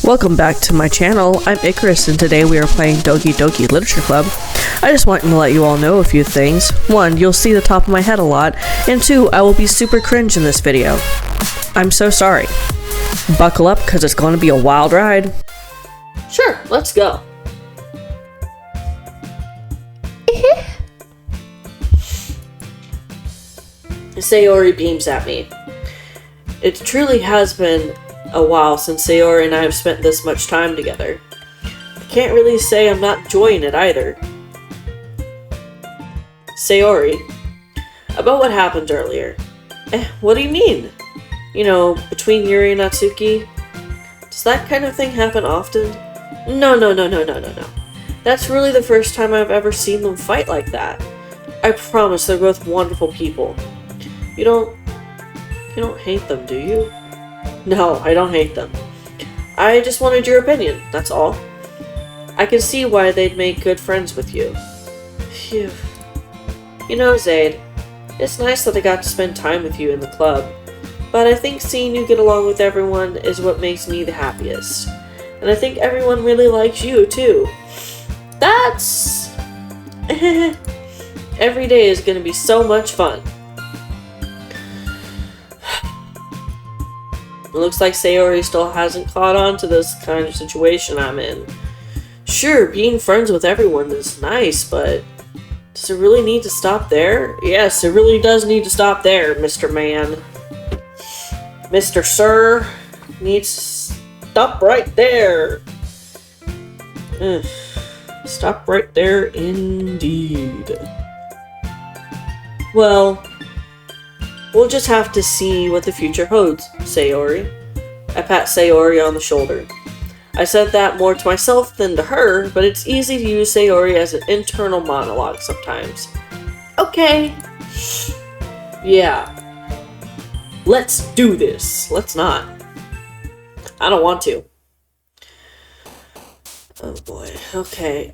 Welcome back to my channel. I'm Icarus and today we are playing Doki Doki Literature Club. I just wanted to let you all know a few things. 1, you'll see the top of my head a lot, and 2, I will be super cringe in this video. I'm so sorry. Buckle up because it's going to be a wild ride. Sure, let's go. Sayori beams at me. It truly has been a while since Sayori and I have spent this much time together. I can't really say I'm not enjoying it either. Sayori, about what happened earlier. What do you mean? You know, between Yuri and Natsuki? Does that kind of thing happen often? No. That's really the first time I've ever seen them fight like that. I promise they're both wonderful people. You don't hate them, do you? No, I don't hate them. I just wanted your opinion, that's all. I can see why they'd make good friends with you. Phew. You know, Zaid, it's nice that I got to spend time with you in the club, but I think seeing you get along with everyone is what makes me the happiest. And I think everyone really likes you, too. That's... Every day is gonna be so much fun. It looks like Sayori still hasn't caught on to this kind of situation I'm in. Sure, being friends with everyone is nice, but does it really need to stop there? Yes, it really does need to stop there, Mr. Man. Mr. Sir needs to stop right there. Stop right there indeed. Well, we'll just have to see what the future holds, Sayori. I pat Sayori on the shoulder. I said that more to myself than to her, but it's easy to use Sayori as an internal monologue sometimes. Okay. Yeah. Let's do this. Let's not. I don't want to. Oh boy. Okay.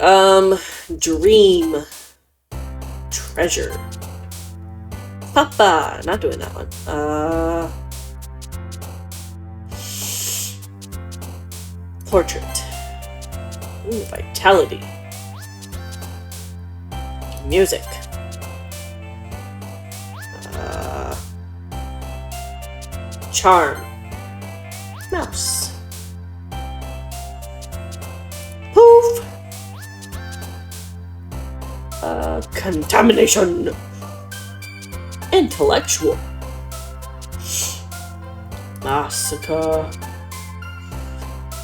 Dream. Treasure. Papa! Not doing that one. Portrait. Ooh, vitality. Music. Charm. Mouse. Poof! Contamination. Intellectual. Massacre.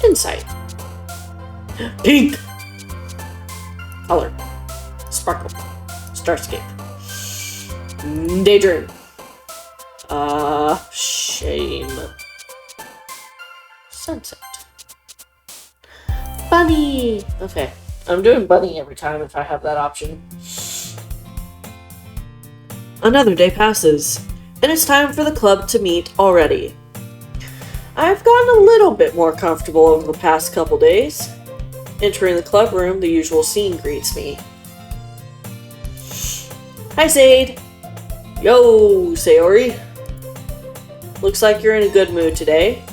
Insight. Pink. Color. Sparkle. Starscape. Daydream. Shame. Sunset. Bunny. Okay. I'm doing bunny every time if I have that option. Another day passes, and it's time for the club to meet already. I've gotten a little bit more comfortable over the past couple days. Entering the club room, the usual scene greets me. Hi, Zaid. Yo, Sayori. Looks like you're in a good mood today.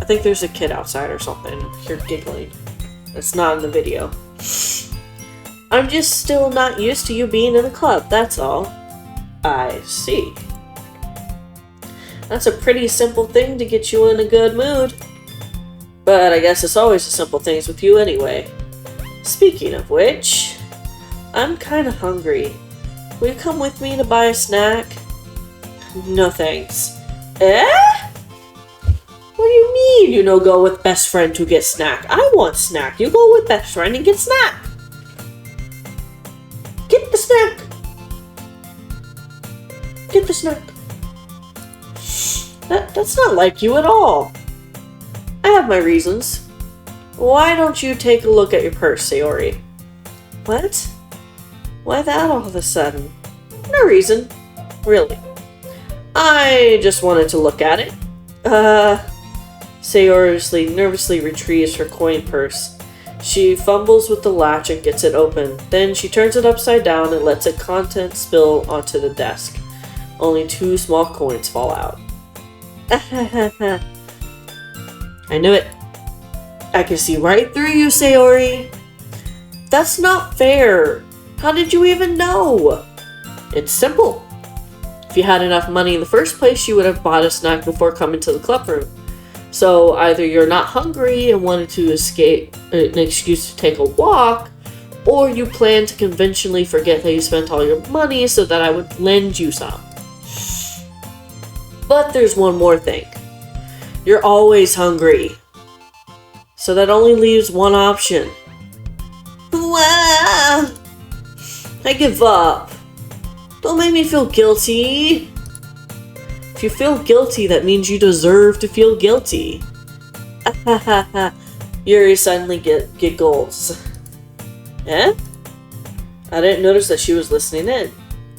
I think there's a kid outside or something. I hear giggling. It's not in the video. I'm just still not used to you being in the club, that's all. I see. That's a pretty simple thing to get you in a good mood. But I guess it's always the simple things with you anyway. Speaking of which, I'm kinda hungry. Will you come with me to buy a snack? No thanks. What do you mean you no go with best friend to get snack? I want snack. You go with best friend and get snack. Get the snack. Get the snack. That's not like you at all. I have my reasons. Why don't you take a look at your purse, Sayori? What? Why that all of a sudden? No reason. Really. I just wanted to look at it. Sayori nervously retrieves her coin purse. She fumbles with the latch and gets it open. Then she turns it upside down and lets its contents spill onto the desk. Only 2 small coins fall out. I knew it. I can see right through you, Sayori. That's not fair. How did you even know? It's simple. If you had enough money in the first place, you would have bought a snack before coming to the club room. So either you're not hungry and wanted to escape an excuse to take a walk, or you plan to conventionally forget that you spent all your money so that I would lend you some. But there's one more thing. You're always hungry. So that only leaves one option. I give up. Don't make me feel guilty. If you feel guilty, that means you deserve to feel guilty. Yuri suddenly giggles. Eh? I didn't notice that she was listening in.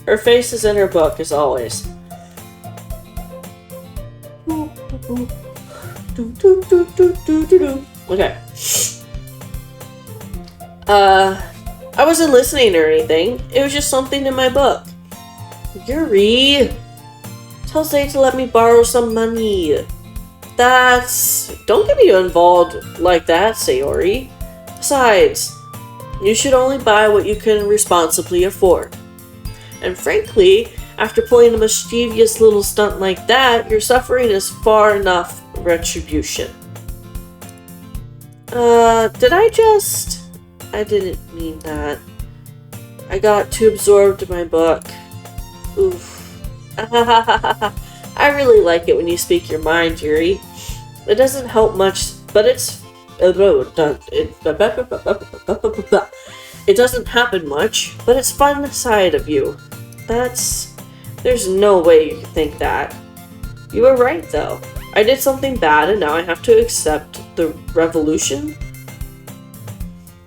Her face is in her book, as always. Okay. I wasn't listening or anything. It was just something in my book. Yuri, tell Zay to let me borrow some money. Don't get me involved like that, Sayori. Besides, you should only buy what you can responsibly afford. And frankly, after pulling a mischievous little stunt like that, your suffering is far enough retribution. I didn't mean that. I got too absorbed in my book. Oof. I really like it when you speak your mind, Yuri. It doesn't help much, but it doesn't happen much, but it's fun side of you. There's no way you can think that. You were right, though. I did something bad, and now I have to accept the revolution.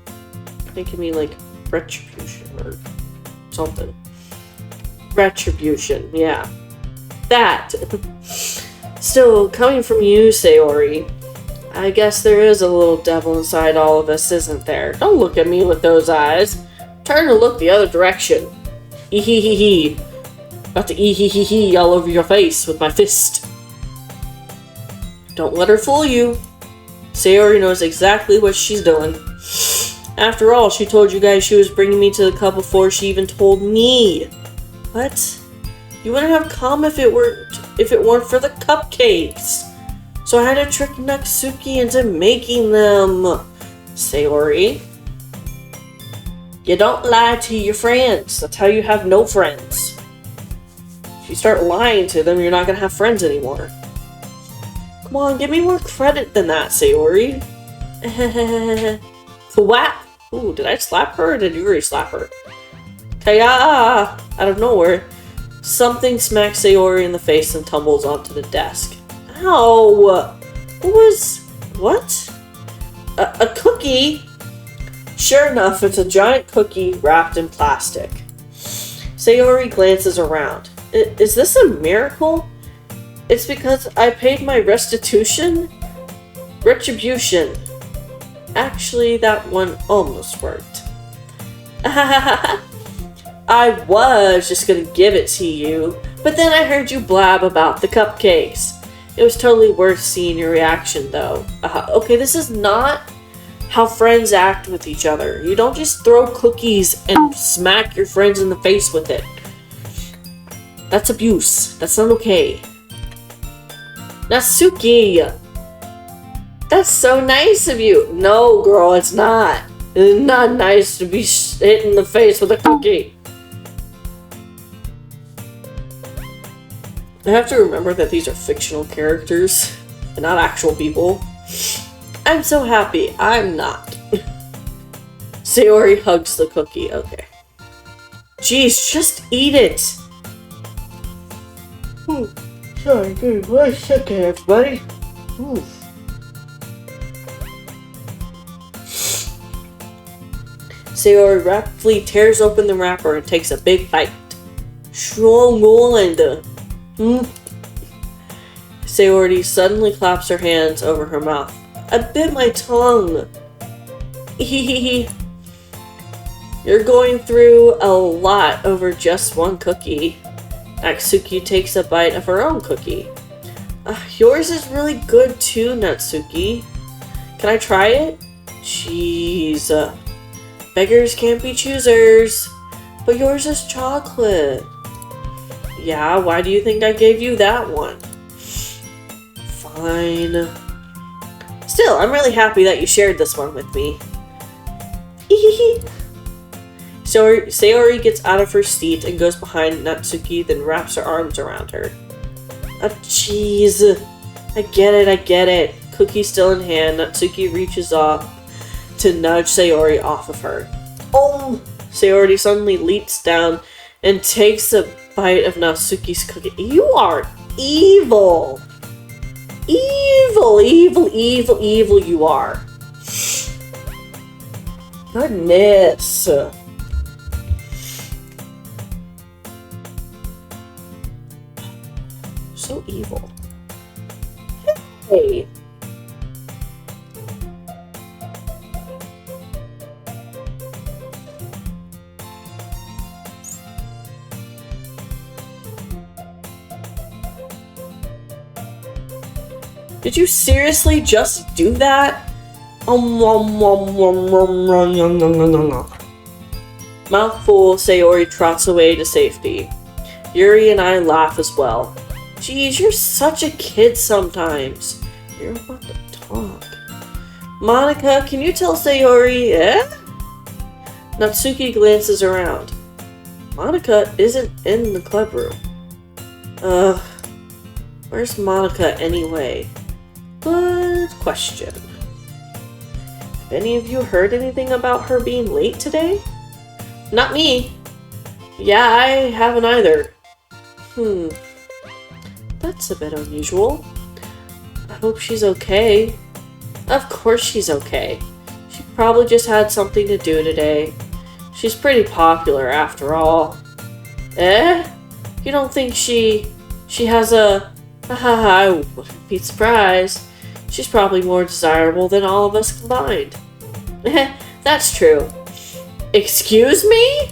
I think you mean like retribution or something. Retribution, yeah. That. Still, coming from you, Sayori, I guess there is a little devil inside all of us, isn't there? Don't look at me with those eyes. Turn and look the other direction. Ee-hee-hee-hee. Got the ee-hee-hee-hee all over your face with my fist. Don't let her fool you. Sayori knows exactly what she's doing. After all, she told you guys she was bringing me to the club before she even told me. What? You wouldn't have come if it weren't for the cupcakes. So I had to trick Natsuki into making them. Sayori. You don't lie to your friends. That's how you have no friends. If you start lying to them, you're not gonna have friends anymore. Come on, give me more credit than that, Sayori. What? Ooh, did I slap her or did Yuri slap her? Kaya! Out of nowhere, something smacks Sayori in the face and tumbles onto the desk. Ow! What? A cookie? Sure enough, it's a giant cookie wrapped in plastic. Sayori glances around. Is this a miracle? It's because I paid my restitution? Retribution. Actually, that one almost worked. I was just gonna give it to you, but then I heard you blab about the cupcakes. It was totally worth seeing your reaction, though. Okay, this is not how friends act with each other. You don't just throw cookies and smack your friends in the face with it. That's abuse. That's not okay. Natsuki! That's so nice of you. No, girl, it's not. It's not nice to be hit in the face with a cookie. I have to remember that these are fictional characters and not actual people. I'm so happy. I'm not. Sayori hugs the cookie. Okay. Jeez, just eat it. Sorry, give me 1 second, everybody. Oof. Sayori rapidly tears open the wrapper and takes a big bite. Stronghold. Sayori suddenly claps her hands over her mouth. I bit my tongue. You're going through a lot over just one cookie. Natsuki takes a bite of her own cookie. Yours is really good too, Natsuki. Can I try it? Jeez. Beggars can't be choosers. But yours is chocolate. Yeah, why do you think I gave you that one? Fine. Still, I'm really happy that you shared this one with me. Sayori gets out of her seat and goes behind Natsuki, then wraps her arms around her. Jeez. I get it. Cookie still in hand, Natsuki reaches up to nudge Sayori off of her. Oh! Sayori suddenly leaps down and takes a bite of Natsuki's cookie. You are evil! Evil you are. Goodness. So evil. Hey. Did you seriously just do that? Mouthful, Sayori trots away to safety. Yuri and I laugh as well. Geez, you're such a kid sometimes. You're about to talk. Monica, can you tell Sayori, Natsuki glances around. Monica isn't in the club room. Where's Monica anyway? Good question. Have any of you heard anything about her being late today? Not me. Yeah, I haven't either. That's a bit unusual. I hope she's okay. Of course she's okay. She probably just had something to do today. She's pretty popular after all. You don't think she has a... I wouldn't be surprised. She's probably more desirable than all of us combined. That's true. Excuse me?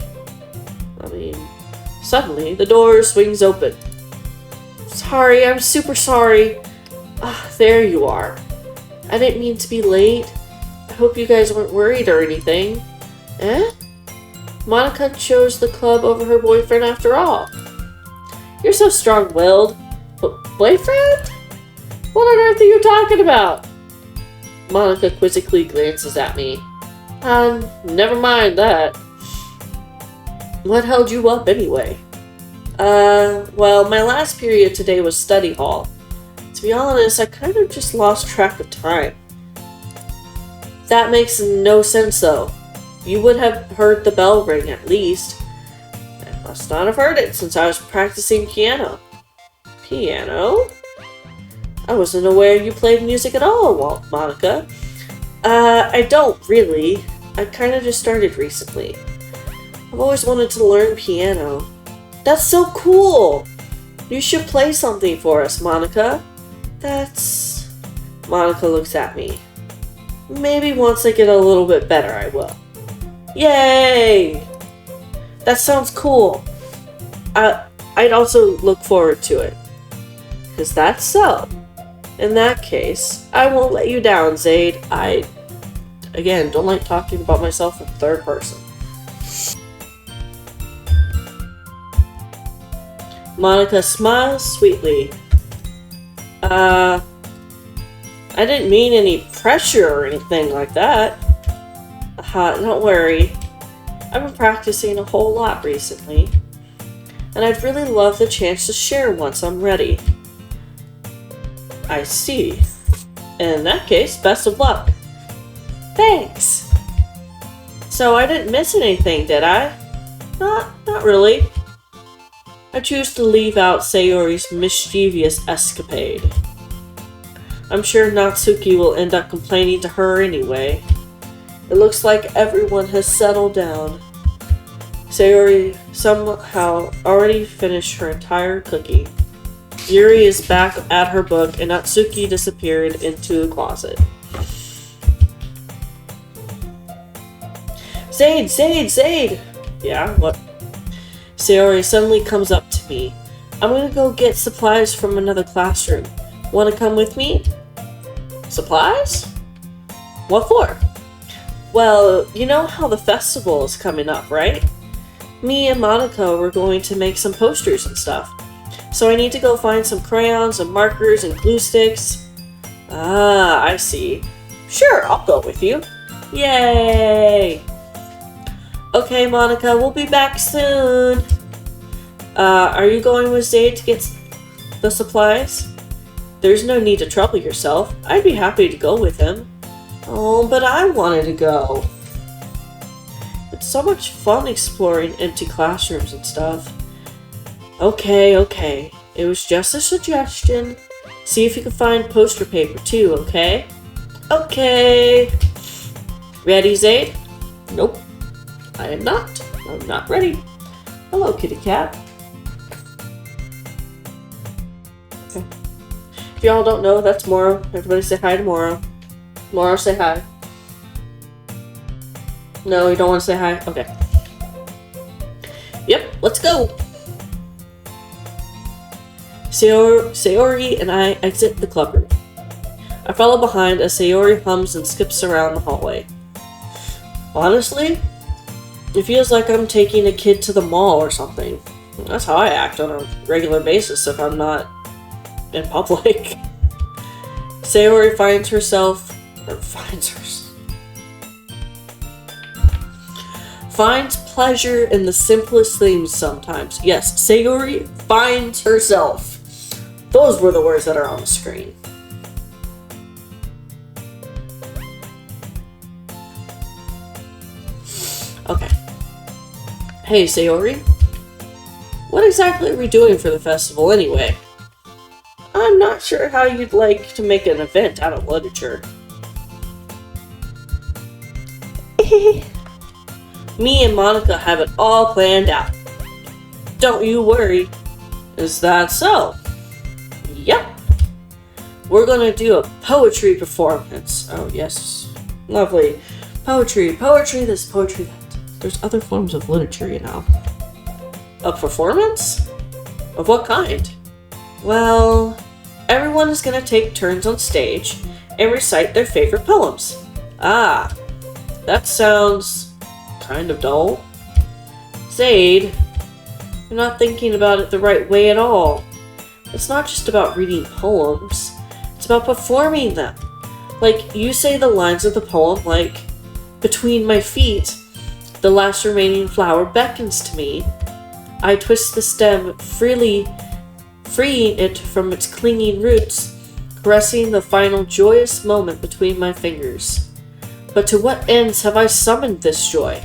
Suddenly the door swings open. Sorry, I'm super sorry. There you are. I didn't mean to be late. I hope you guys weren't worried or anything. Monica chose the club over her boyfriend after all. You're so strong-willed. Boyfriend? What on earth are you talking about? Monica quizzically glances at me. Never mind that. What held you up anyway? Well, my last period today was study hall. To be honest, I kind of just lost track of time. That makes no sense though. You would have heard the bell ring at least. I must not have heard it since I was practicing piano. Piano? I wasn't aware you played music at all, Monica. I don't really. I kind of just started recently. I've always wanted to learn piano. That's so cool! You should play something for us, Monica. Monica looks at me. Maybe once I get a little bit better, I will. Yay! That sounds cool. I'd also look forward to it. 'Cause that's so. In that case, I won't let you down, Zaid. I, again, don't like talking about myself in third person. Monica smiles sweetly. I didn't mean any pressure or anything like that. Don't worry. I've been practicing a whole lot recently. And I'd really love the chance to share once I'm ready. I see. In that case, best of luck. Thanks. So I didn't miss anything, did I? Not really. I choose to leave out Sayori's mischievous escapade. I'm sure Natsuki will end up complaining to her anyway. It looks like everyone has settled down. Sayori somehow already finished her entire cookie. Yuri is back at her book and Natsuki disappeared into the closet. Zaid! Yeah, what? Sayori suddenly comes up to me. I'm gonna go get supplies from another classroom. Wanna come with me? Supplies? What for? Well, you know how the festival is coming up, right? Me and Monica were going to make some posters and stuff. So I need to go find some crayons and markers and glue sticks. Ah, I see. Sure, I'll go with you. Yay! Okay, Monica, we'll be back soon. Are you going with Zaid to get the supplies? There's no need to trouble yourself. I'd be happy to go with him. Oh, but I wanted to go. It's so much fun exploring empty classrooms and stuff. Okay. It was just a suggestion. See if you can find poster paper too, okay? Okay. Ready, Zaid? Nope. I am not. I'm not ready. Hello, kitty cat. Okay. If y'all don't know, that's Moro. Everybody say hi to Moro. Moro, say hi. No, you don't want to say hi? Okay. Yep, let's go! Sayori and I exit the club room. I follow behind as Sayori hums and skips around the hallway. Honestly, it feels like I'm taking a kid to the mall or something. That's how I act on a regular basis if I'm not in public. Sayori finds pleasure in the simplest things sometimes. Yes, Sayori finds herself. Those were the words that are on the screen. Okay. Hey, Sayori. What exactly are we doing for the festival anyway? I'm not sure how you'd like to make an event out of literature. Me and Monica have it all planned out. Don't you worry. Is that so? Yep. We're gonna do a poetry performance. Oh, yes. Lovely. Poetry this, poetry that. There's other forms of literature, you know. A performance? Of what kind? Well, everyone is gonna take turns on stage and recite their favorite poems. Ah, that sounds kind of dull. Zaid, you're not thinking about it the right way at all. It's not just about reading poems, it's about performing them. Like, you say the lines of the poem like, between my feet, the last remaining flower beckons to me. I twist the stem freely, freeing it from its clinging roots, caressing the final joyous moment between my fingers. But to what ends have I summoned this joy?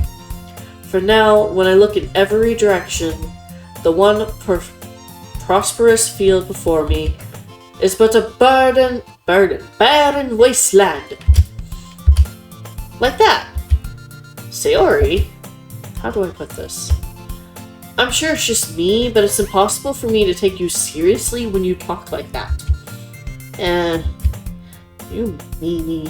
For now, when I look in every direction, the one prosperous field before me is but a barren wasteland. Like that. Sayori, how do I put this? I'm sure it's just me, but it's impossible for me to take you seriously when you talk like that. You meanie.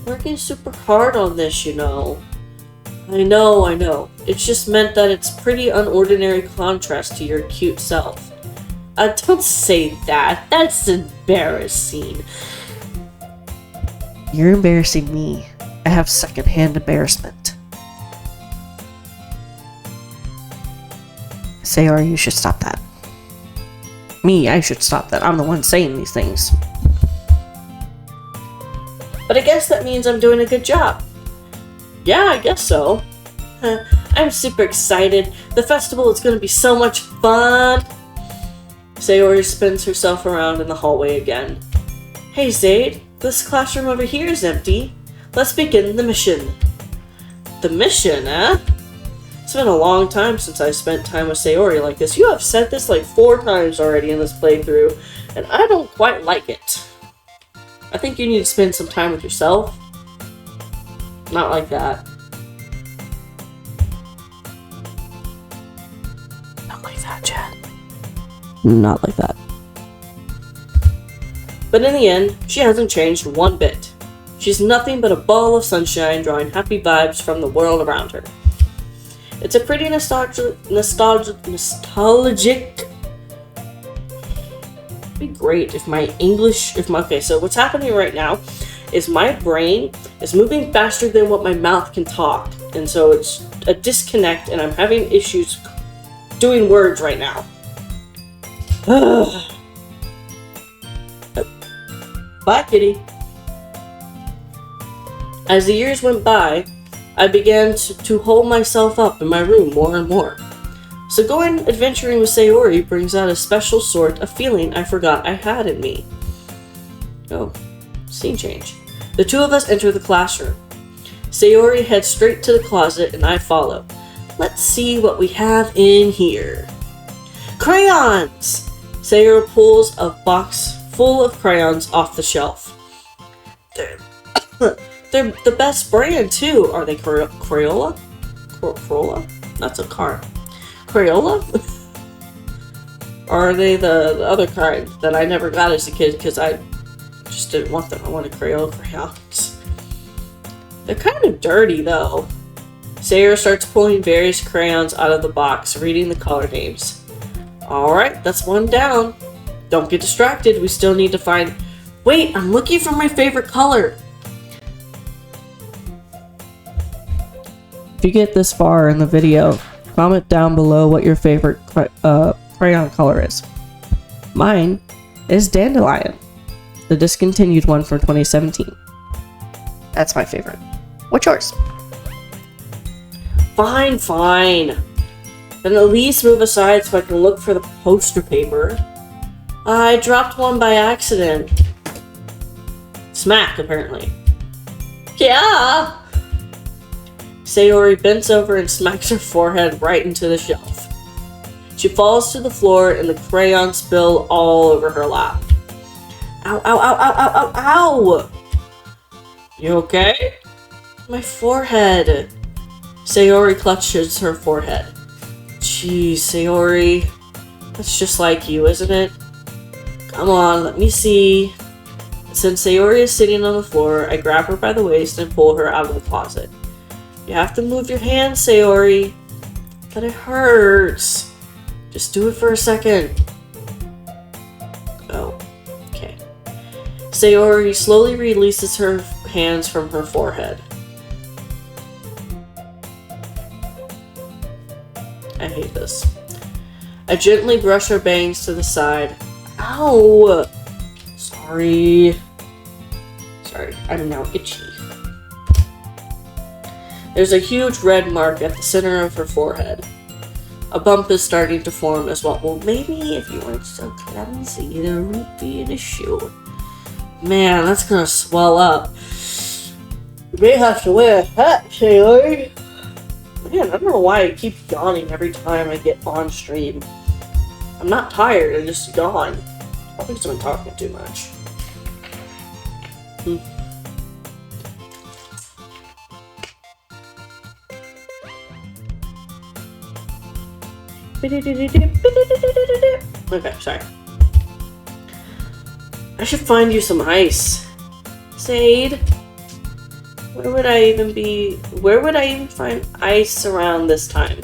Working super hard on this, you know. I know. It's just meant that it's pretty unordinary contrast to your cute self. Don't say that. That's embarrassing. You're embarrassing me. I have secondhand embarrassment. Sayori, you should stop that. I should stop that. I'm the one saying these things. But I guess that means I'm doing a good job. Yeah, I guess so. I'm super excited. The festival is going to be so much fun. Sayori spins herself around in the hallway again. Hey, Zaid, this classroom over here is empty. Let's begin the mission. The mission, eh? It's been a long time since I spent time with Sayori like this. You have said this like 4 times already in this playthrough, and I don't quite like it. I think you need to spend some time with yourself. Not like that. Not like that, Chad. Not like that. But in the end, she hasn't changed one bit. She's nothing but a ball of sunshine, drawing happy vibes from the world around her. It's a pretty nostalgic. It'd be great if my English, okay, so what's happening right now is my brain is moving faster than what my mouth can talk. And so it's a disconnect, and I'm having issues doing words right now. Bye, kitty. As the years went by, I began to hold myself up in my room more and more. So going adventuring with Sayori brings out a special sort of feeling I forgot I had in me. Oh, scene change. The two of us enter the classroom. Sayori heads straight to the closet and I follow. Let's see what we have in here. Crayons! Sayori pulls a box full of crayons off the shelf. They're the best brand too. Are they Crayola? Crayola? That's a car. Crayola? Or are they the other kind that I never got as a kid because I just didn't want them? I wanted Crayola crayons. They're kind of dirty though. Sayori starts pulling various crayons out of the box, reading the color names. Alright, that's one down. Don't get distracted, we still need to find... Wait, I'm looking for my favorite color! If you get this far in the video, comment down below what your favorite crayon color is. Mine is Dandelion, the discontinued one from 2017. That's my favorite. What's yours? Fine, fine. Then at least move aside so I can look for the poster paper. I dropped one by accident. Smack, apparently. Yeah! Sayori bends over and smacks her forehead right into the shelf. She falls to the floor and the crayons spill all over her lap. Ow, ow, ow, ow, ow, ow, ow! You okay? My forehead. Sayori clutches her forehead. Jeez, Sayori. That's just like you, isn't it? Come on, let me see. Since Sayori is sitting on the floor, I grab her by the waist and pull her out of the closet. You have to move your hands, Sayori. But it hurts. Just do it for a second. Oh, okay. Sayori slowly releases her hands from her forehead. I hate this. I gently brush her bangs to the side. Ow! Sorry. I'm now itchy. There's a huge red mark at the center of her forehead. A bump is starting to form as well. Well, maybe if you weren't so clumsy, there wouldn't be an issue. Man, that's gonna swell up. You may have to wear a hat, Sayori. Man, I don't know why I keep yawning every time I get on stream. I'm not tired, I just yawn. Probably because I've been talking too much. Okay, sorry. I should find you some ice. Sade, where would I even find ice around this time?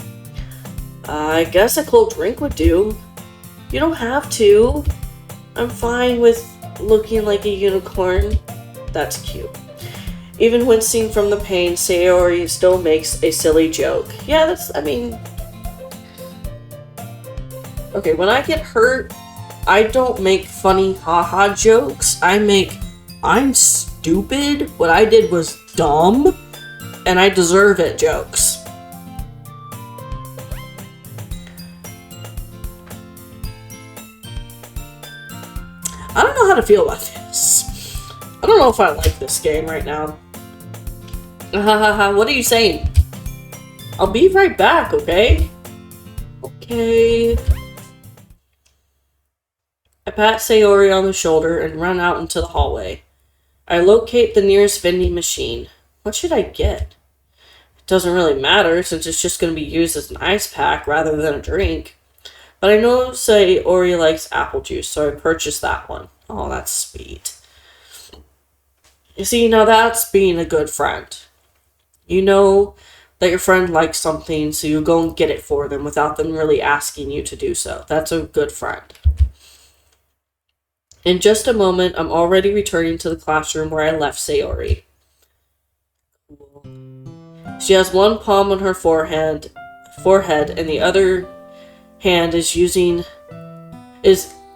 I guess a cold drink would do. You don't have to. I'm fine with looking like a unicorn. That's cute. Even wincing from the pain, Sayori still makes a silly joke. Yeah, okay, when I get hurt, I don't make funny haha jokes. I'm stupid, what I did was dumb, and I deserve it jokes. I don't know how to feel about this. I don't know if I like this game right now. What are you saying? I'll be right back, okay? Okay. I pat Sayori on the shoulder and run out into the hallway. I locate the nearest vending machine. What should I get? It doesn't really matter since it's just going to be used as an ice pack rather than a drink. But I know Sayori likes apple juice, so I purchased that one. Oh, that's sweet. You see, now that's being a good friend. You know that your friend likes something, so you go and get it for them without them really asking you to do so. That's a good friend. In just a moment, I'm already returning to the classroom where I left Sayori. She has one palm on her forehead, and the other hand is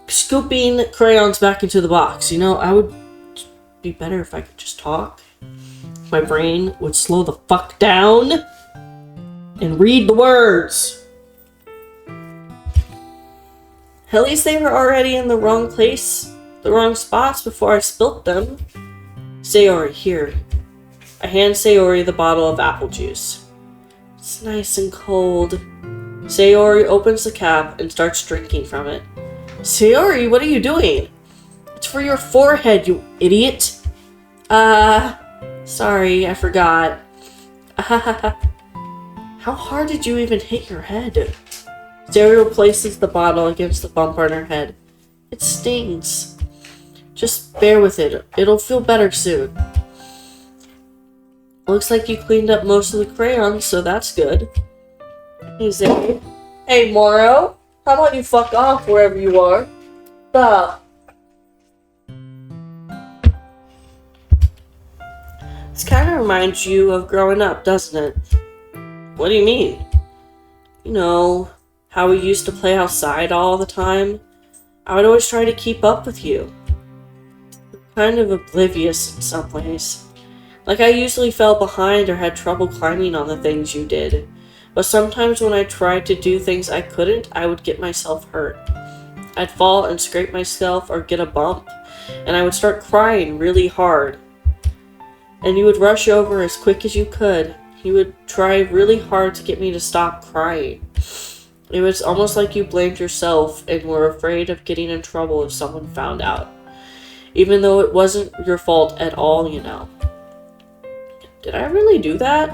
scooping crayons back into the box. You know, I would be better if I could just talk. My brain would slow the fuck down and read the words. At least they were already in the wrong place, the wrong spots before I spilt them. Sayori, here. I hand Sayori the bottle of apple juice. It's nice and cold. Sayori opens the cap and starts drinking from it. Sayori, what are you doing? It's for your forehead, you idiot. Sorry, I forgot. How hard did you even hit your head? Sayori places the bottle against the bump on her head. It stings. Just bear with it. It'll feel better soon. Looks like you cleaned up most of the crayons, so that's good. He's there. Hey, Moro. How about you fuck off wherever you are? Stop. This kind of reminds you of growing up, doesn't it? What do you mean? You know, how we used to play outside all the time? I would always try to keep up with you. Kind of oblivious in some ways. Like I usually fell behind or had trouble climbing on the things you did. But sometimes when I tried to do things I couldn't, I would get myself hurt. I'd fall and scrape myself or get a bump, and I would start crying really hard. And you would rush over as quick as you could. You would try really hard to get me to stop crying. It was almost like you blamed yourself and were afraid of getting in trouble if someone found out. Even though it wasn't your fault at all, you know. Did I really do that?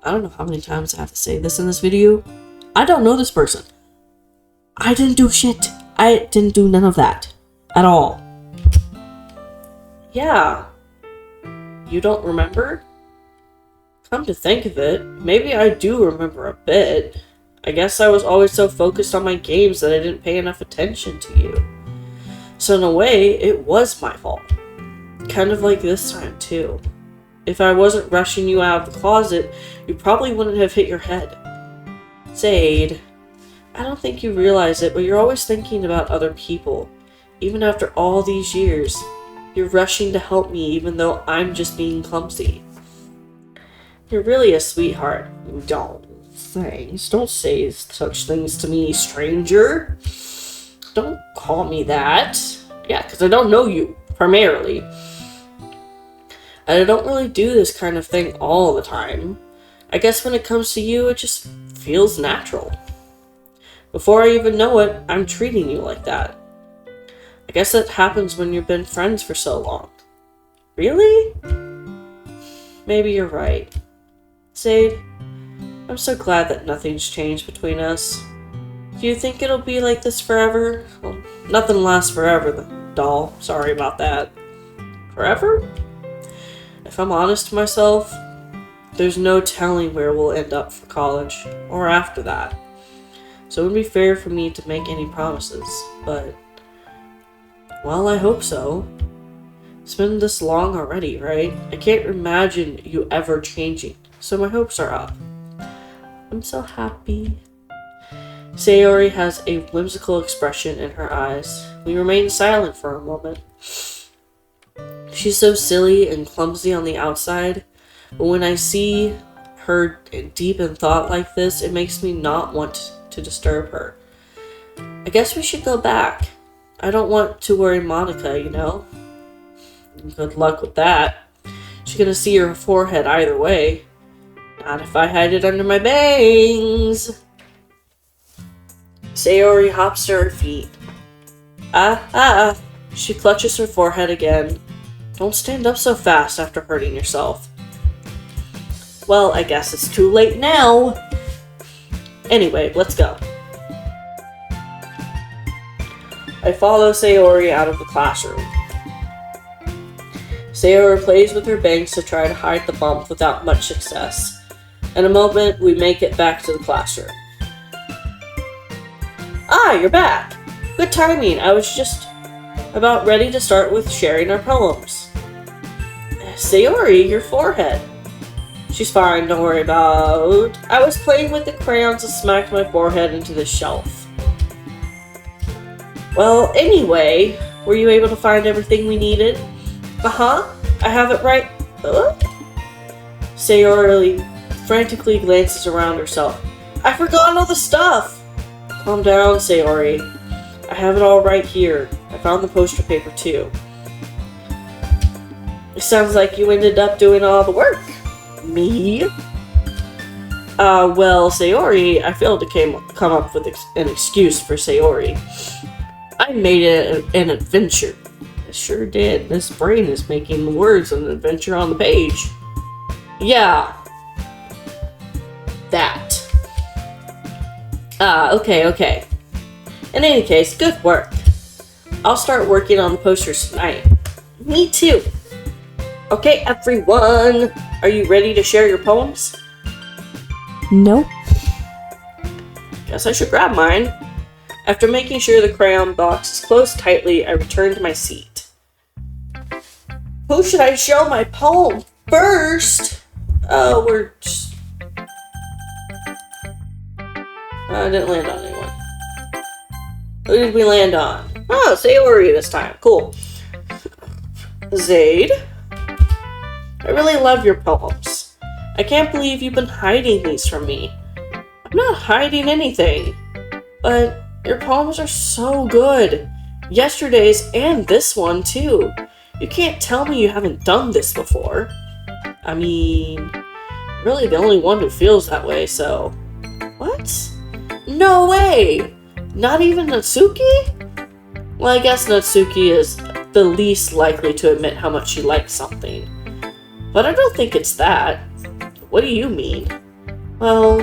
I don't know how many times I have to say this in this video. I don't know this person. I didn't do shit. I didn't do none of that. At all. Yeah. You don't remember? Come to think of it, maybe I do remember a bit. I guess I was always so focused on my games that I didn't pay enough attention to you. So in a way, it was my fault. Kind of like this time, too. If I wasn't rushing you out of the closet, you probably wouldn't have hit your head. Sade, I don't think you realize it, but you're always thinking about other people. Even after all these years, you're rushing to help me even though I'm just being clumsy. You're really a sweetheart. Don't. Thanks. Don't say such things to me, stranger. Don't call me that. Yeah, because I don't know you, primarily. And I don't really do this kind of thing all the time. I guess when it comes to you, it just feels natural. Before I even know it, I'm treating you like that. I guess that happens when you've been friends for so long. Really? Maybe you're right. Sade, I'm so glad that nothing's changed between us. Do you think it'll be like this forever? Well, nothing lasts forever, doll. Sorry about that. Forever? If I'm honest to myself, there's no telling where we'll end up for college, or after that. So it wouldn't be fair for me to make any promises, but... well, I hope so. It's been this long already, right? I can't imagine you ever changing, so my hopes are up. I'm so happy. Sayori has a whimsical expression in her eyes. We remain silent for a moment. She's so silly and clumsy on the outside, but when I see her deep in thought like this, it makes me not want to disturb her. I guess we should go back. I don't want to worry Monica, you know? Good luck with that. She's gonna see her forehead either way. Not if I hide it under my bangs. Sayori hops to her feet. She clutches her forehead again. Don't stand up so fast after hurting yourself. Well, I guess it's too late now. Anyway, let's go. I follow Sayori out of the classroom. Sayori plays with her bangs to try to hide the bump without much success. In a moment, we make it back to the classroom. Ah, you're back! Good timing, I was just about ready to start with sharing our poems. Sayori, your forehead. She's fine, don't worry about. I was playing with the crayons and smacked my forehead into the shelf. Well, anyway, were you able to find everything we needed? Uh-huh, I have it right. Sayori frantically glances around herself. I forgot all the stuff! Calm down, Sayori. I have it all right here. I found the poster paper too. It sounds like you ended up doing all the work. Me? Well, Sayori, I failed to come up with an excuse for Sayori. I made it an adventure. I sure did. This brain is making the words of an adventure on the page. Yeah. That. Okay. In any case, good work. I'll start working on the posters tonight. Me too. Okay, everyone. Are you ready to share your poems? Nope. Guess I should grab mine. After making sure the crayon box is closed tightly, I return to my seat. Who should I show my poem first? We're just... I didn't land on anyone. Who did we land on? Oh, Sayori this time. Cool. Zaid? I really love your poems. I can't believe you've been hiding these from me. I'm not hiding anything. But your poems are so good. Yesterday's and this one, too. You can't tell me you haven't done this before. I mean, really the only one who feels that way, so... What? No way! Not even Natsuki? Well, I guess Natsuki is the least likely to admit how much she likes something. But I don't think it's that. What do you mean? Well,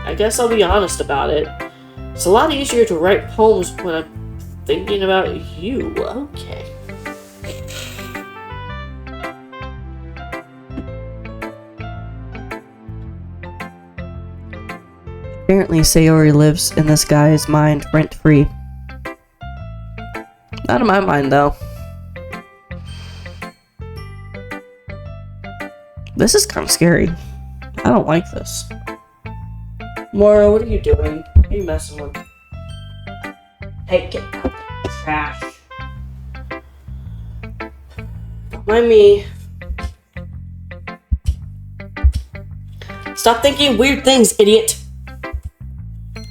I guess I'll be honest about it. It's a lot easier to write poems when I'm thinking about you. Okay. Apparently, Sayori lives in this guy's mind rent-free. Not in my mind, though. This is kind of scary. I don't like this. Mora, what are you doing? What are you messing with? Hey, get out of the trash. Don't mind me. Stop thinking weird things, idiot.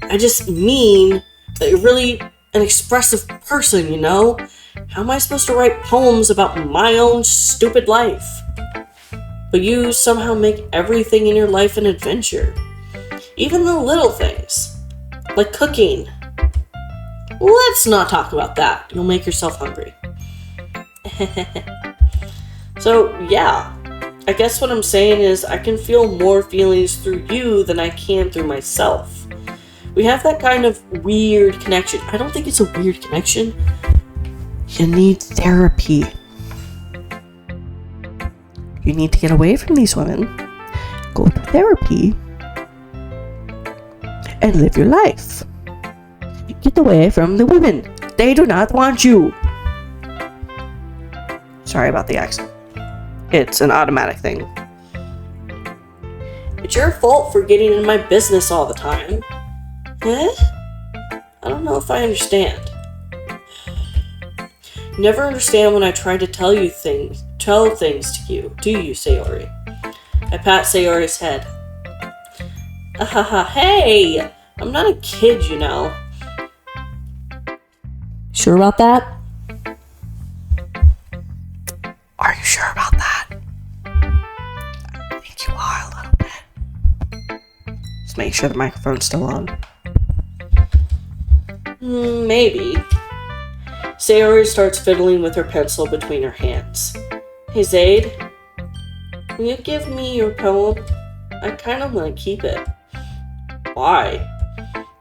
I just mean that you're really an expressive person, you know? How am I supposed to write poems about my own stupid life? But you somehow make everything in your life an adventure. Even the little things. Like cooking. Let's not talk about that. You'll make yourself hungry. So, yeah. I guess what I'm saying is I can feel more feelings through you than I can through myself. We have that kind of weird connection. I don't think it's a weird connection. You need therapy. You need to get away from these women. Go to therapy. And live your life. Get away from the women. They do not want you. Sorry about the accent. It's an automatic thing. It's your fault for getting in my business all the time. Huh? I don't know if I understand. You never understand when I try to tell things to you, do you, Sayori? I pat Sayori's head. Hey! I'm not a kid, you know. Sure about that? Are you sure about that? I think you are a little bit. Just make sure the microphone's still on. Maybe. Sayori starts fiddling with her pencil between her hands. Hey, Zaid. Will you give me your poem? I kind of want to keep it. Why?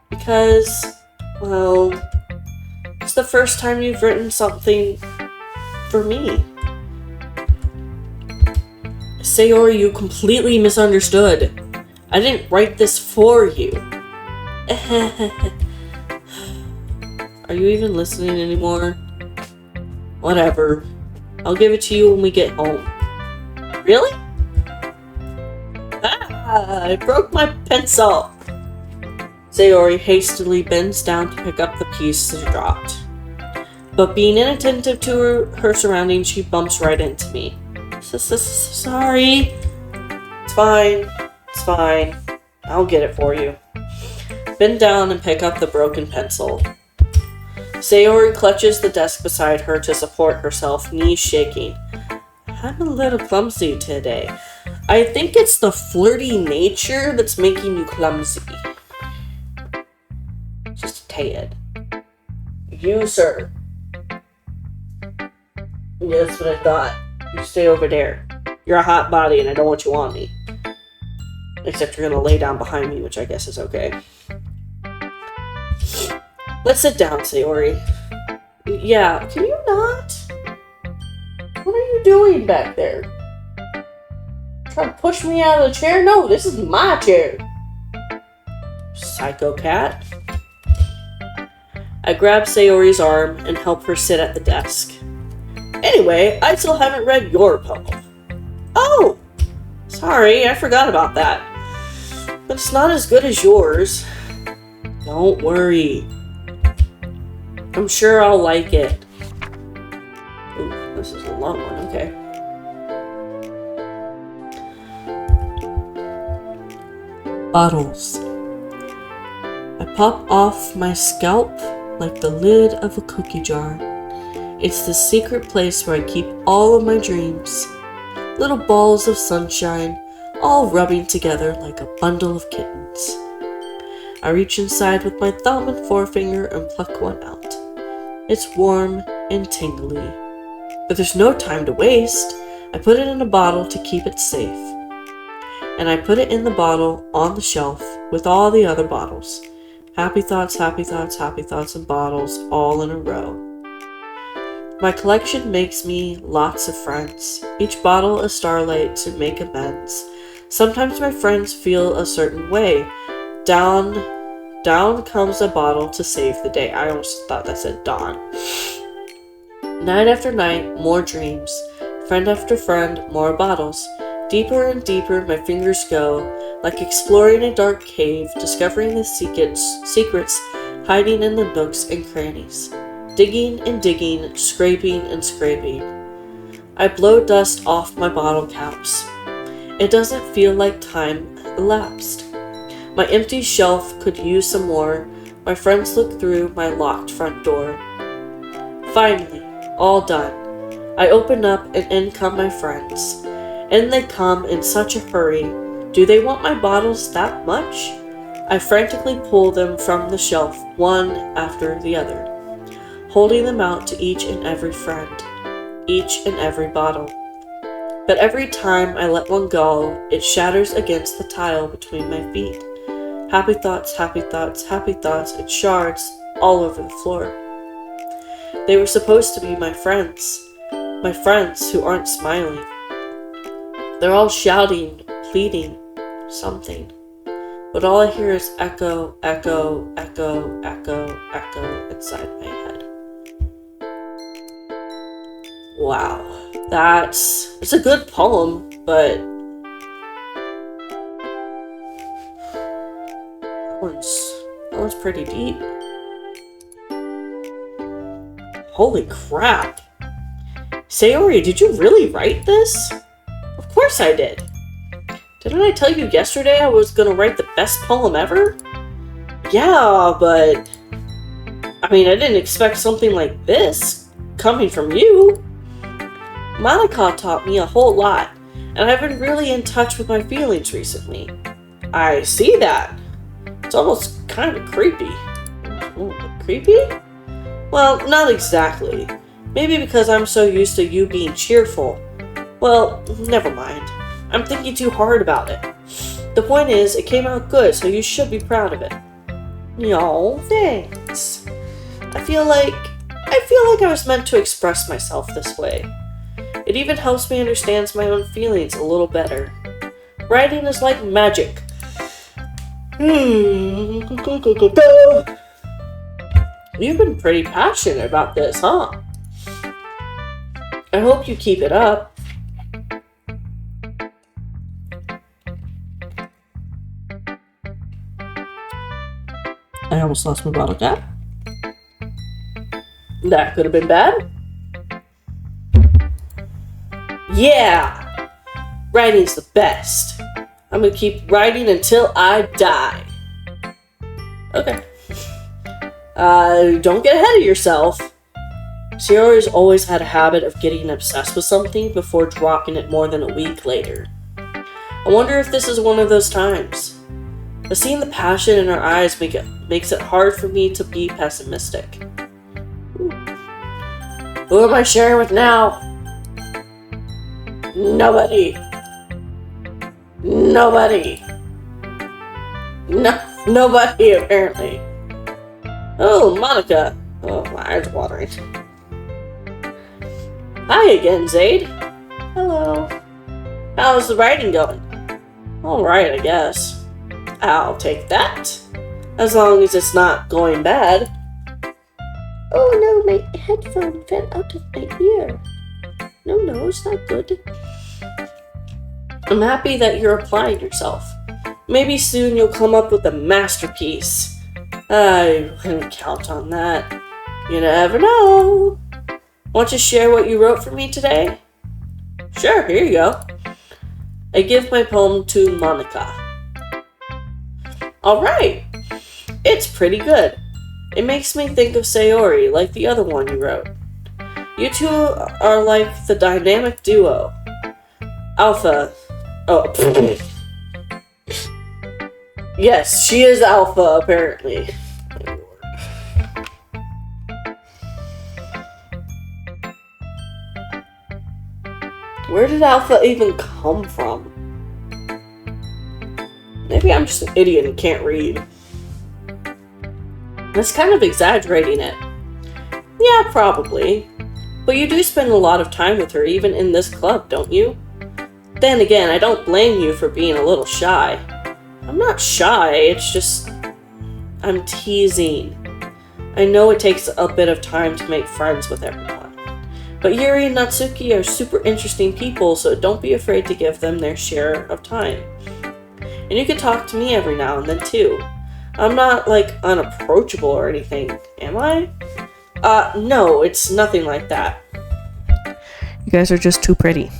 Because, well, it's the first time you've written something for me. Sayori, you completely misunderstood. I didn't write this for you. Are you even listening anymore? Whatever. I'll give it to you when we get home. Really? Ah, I broke my pencil. Sayori hastily bends down to pick up the piece that dropped. But being inattentive to her surroundings, she bumps right into me. Sorry. It's fine. It's fine. I'll get it for you. Bend down and pick up the broken pencil. Sayori clutches the desk beside her to support herself, knees shaking. I'm a little clumsy today. I think it's the flirty nature that's making you clumsy. Just a tad. You, sir. Yeah, that's what I thought. You stay over there. You're a hot body and I don't want you on me. Except you're gonna lay down behind me, which I guess is okay. Let's sit down, Sayori. Yeah, can you not? What are you doing back there? Trying to push me out of the chair? No, this is my chair. Psycho cat. I grab Sayori's arm and help her sit at the desk. Anyway, I still haven't read your poem. Oh! Sorry, I forgot about that. But it's not as good as yours. Don't worry. I'm sure I'll like it. Ooh, this is a long one, okay. Bottles. I pop off my scalp like the lid of a cookie jar. It's the secret place where I keep all of my dreams. Little balls of sunshine, all rubbing together like a bundle of kittens. I reach inside with my thumb and forefinger and pluck one out. It's warm and tingly. But there's no time to waste. I put it in a bottle to keep it safe. And I put it in the bottle on the shelf with all the other bottles. Happy thoughts, happy thoughts, happy thoughts, and bottles all in a row. My collection makes me lots of friends. Each bottle a starlight to make amends. Sometimes my friends feel a certain way. Down comes a bottle to save the day. I almost thought that said dawn. Night after night, more dreams. Friend after friend, more bottles. Deeper and deeper my fingers go, like exploring a dark cave, discovering the secrets hiding in the nooks and crannies. Digging and digging, scraping and scraping. I blow dust off my bottle caps. It doesn't feel like time elapsed. My empty shelf could use some more. My friends look through my locked front door. Finally, all done. I open up and in come my friends. And they come in such a hurry. Do they want my bottles that much? I frantically pull them from the shelf, one after the other, holding them out to each and every friend, each and every bottle. But every time I let one go, it shatters against the tile between my feet. Happy thoughts, happy thoughts, happy thoughts, it shards all over the floor. They were supposed to be my friends who aren't smiling. They're all shouting, pleading, something. But all I hear is echo, echo, echo, echo, echo inside my head. Wow, it's a good poem, but that one's pretty deep. Holy crap. Sayori, did you really write this? Of course I did. Didn't I tell you yesterday I was gonna write the best poem ever? Yeah, but I didn't expect something like this coming from you. Monica taught me a whole lot, and I've been really in touch with my feelings recently. I see that. It's almost kind of creepy. Creepy? Well, not exactly. Maybe because I'm so used to you being cheerful. Well, never mind. I'm thinking too hard about it. The point is, it came out good, so you should be proud of it. No, thanks. I feel like I was meant to express myself this way. It even helps me understand my own feelings a little better. Writing is like magic. You've been pretty passionate about this, huh? I hope you keep it up. I almost lost my bottle cap. That could have been bad. Yeah! Writing's the best. I'm gonna keep writing until I die. Okay. Don't get ahead of yourself. Sayori's always had a habit of getting obsessed with something before dropping it more than a week later. I wonder if this is one of those times. But seeing the passion in her eyes makes it hard for me to be pessimistic. Who am I sharing with now? Nobody. Nobody. Nobody, apparently. Oh, Monica. Oh, my eyes are watering. Hi again, Zaid. Hello. How's the writing going? Alright, I guess. I'll take that. As long as it's not going bad. Oh no, my headphone fell out of my ear. No, it's not good. I'm happy that you're applying yourself. Maybe soon you'll come up with a masterpiece. I wouldn't count on that. You never know. Want to share what you wrote for me today? Sure, here you go. I give my poem to Monica. Alright. It's pretty good. It makes me think of Sayori, like the other one you wrote. You two are like the dynamic duo. Alpha. Oh. Yes, she is Alpha, apparently. Where did Alpha even come from? Maybe I'm just an idiot and can't read. That's kind of exaggerating it. Yeah, probably. But you do spend a lot of time with her, even in this club, don't you? Then again, I don't blame you for being a little shy. I'm not shy, it's just... I'm teasing. I know it takes a bit of time to make friends with everyone. But Yuri and Natsuki are super interesting people, so don't be afraid to give them their share of time. And you can talk to me every now and then, too. I'm not, like, unapproachable or anything, am I? No, it's nothing like that. You guys are just too pretty.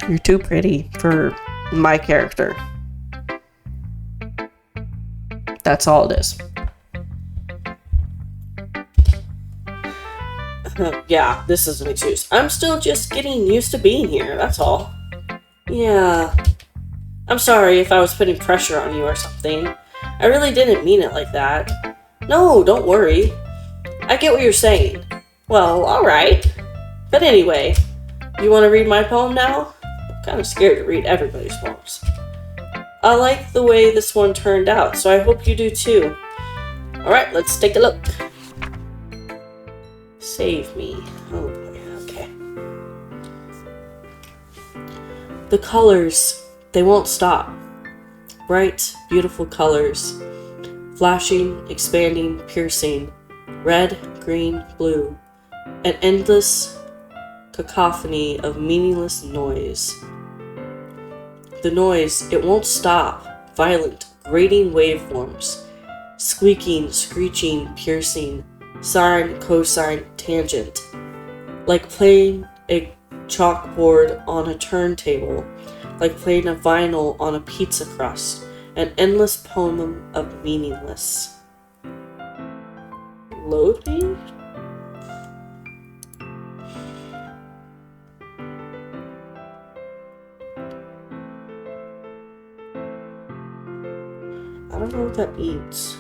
You're too pretty for my character. That's all it is. Yeah, this is an excuse. I'm still just getting used to being here, that's all. Yeah. I'm sorry if I was putting pressure on you or something. I really didn't mean it like that. No, don't worry. I get what you're saying. Well, alright. But anyway, you want to read my poem now? I'm kind of scared to read everybody's poems. I like the way this one turned out, so I hope you do too. Alright, let's take a look. Save me. Oh boy, okay. The colors, they won't stop. Bright, beautiful colors. Flashing, expanding, piercing. Red, green, blue. An endless cacophony of meaningless noise. The noise, it won't stop. Violent, grating waveforms. Squeaking, screeching, piercing. Sine, cosine, tangent. Like playing a chalkboard on a turntable. Like playing a vinyl on a pizza crust. An endless poem of meaningless. Load me? I don't know what that means.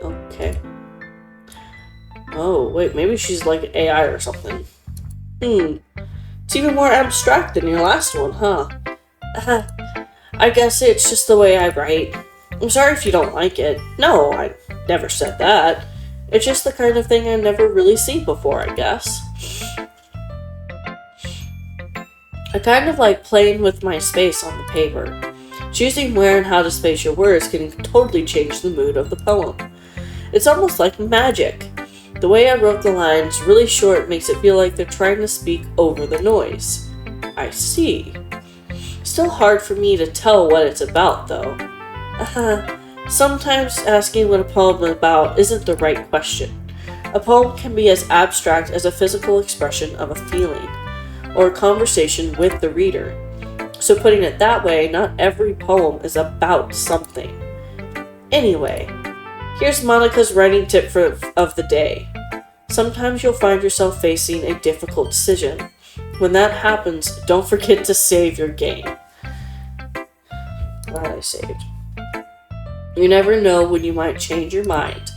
Okay. Oh, wait, maybe she's like AI or something. It's even more abstract than your last one, huh? I guess it's just the way I write. I'm sorry if you don't like it. No, I never said that. It's just the kind of thing I never really seen before, I guess. I kind of like playing with my space on the paper. Choosing where and how to space your words can totally change the mood of the poem. It's almost like magic. The way I wrote the lines really short makes it feel like they're trying to speak over the noise. I see. Still hard for me to tell what it's about, though. Sometimes asking what a poem is about isn't the right question. A poem can be as abstract as a physical expression of a feeling, or a conversation with the reader. So putting it that way, not every poem is about something. Anyway, here's Monica's writing tip of the day. Sometimes you'll find yourself facing a difficult decision. When that happens, don't forget to save your game. I saved. You never know when you might change your mind,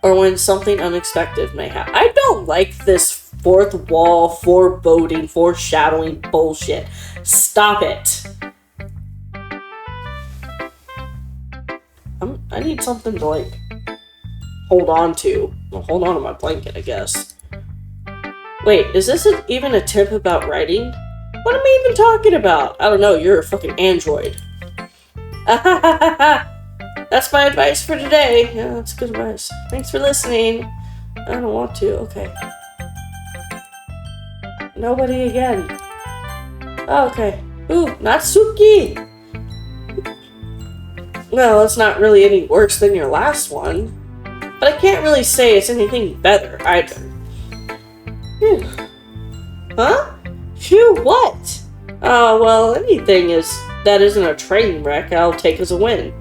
or when something unexpected may happen. I don't like this fourth wall, foreboding, foreshadowing bullshit. Stop it. I need something to, like, hold on to. Well, hold on to my blanket, I guess. Wait, is this even a tip about writing? What am I even talking about? I don't know, you're a fucking android. That's my advice for today. Yeah, that's good advice. Thanks for listening. I don't want to. Okay. Nobody again. Oh, okay. Ooh, Natsuki! Well, it's not really any worse than your last one. But I can't really say it's anything better either. Phew. Huh? Phew, what? Oh, well, anything that isn't a train wreck, I'll take as a win.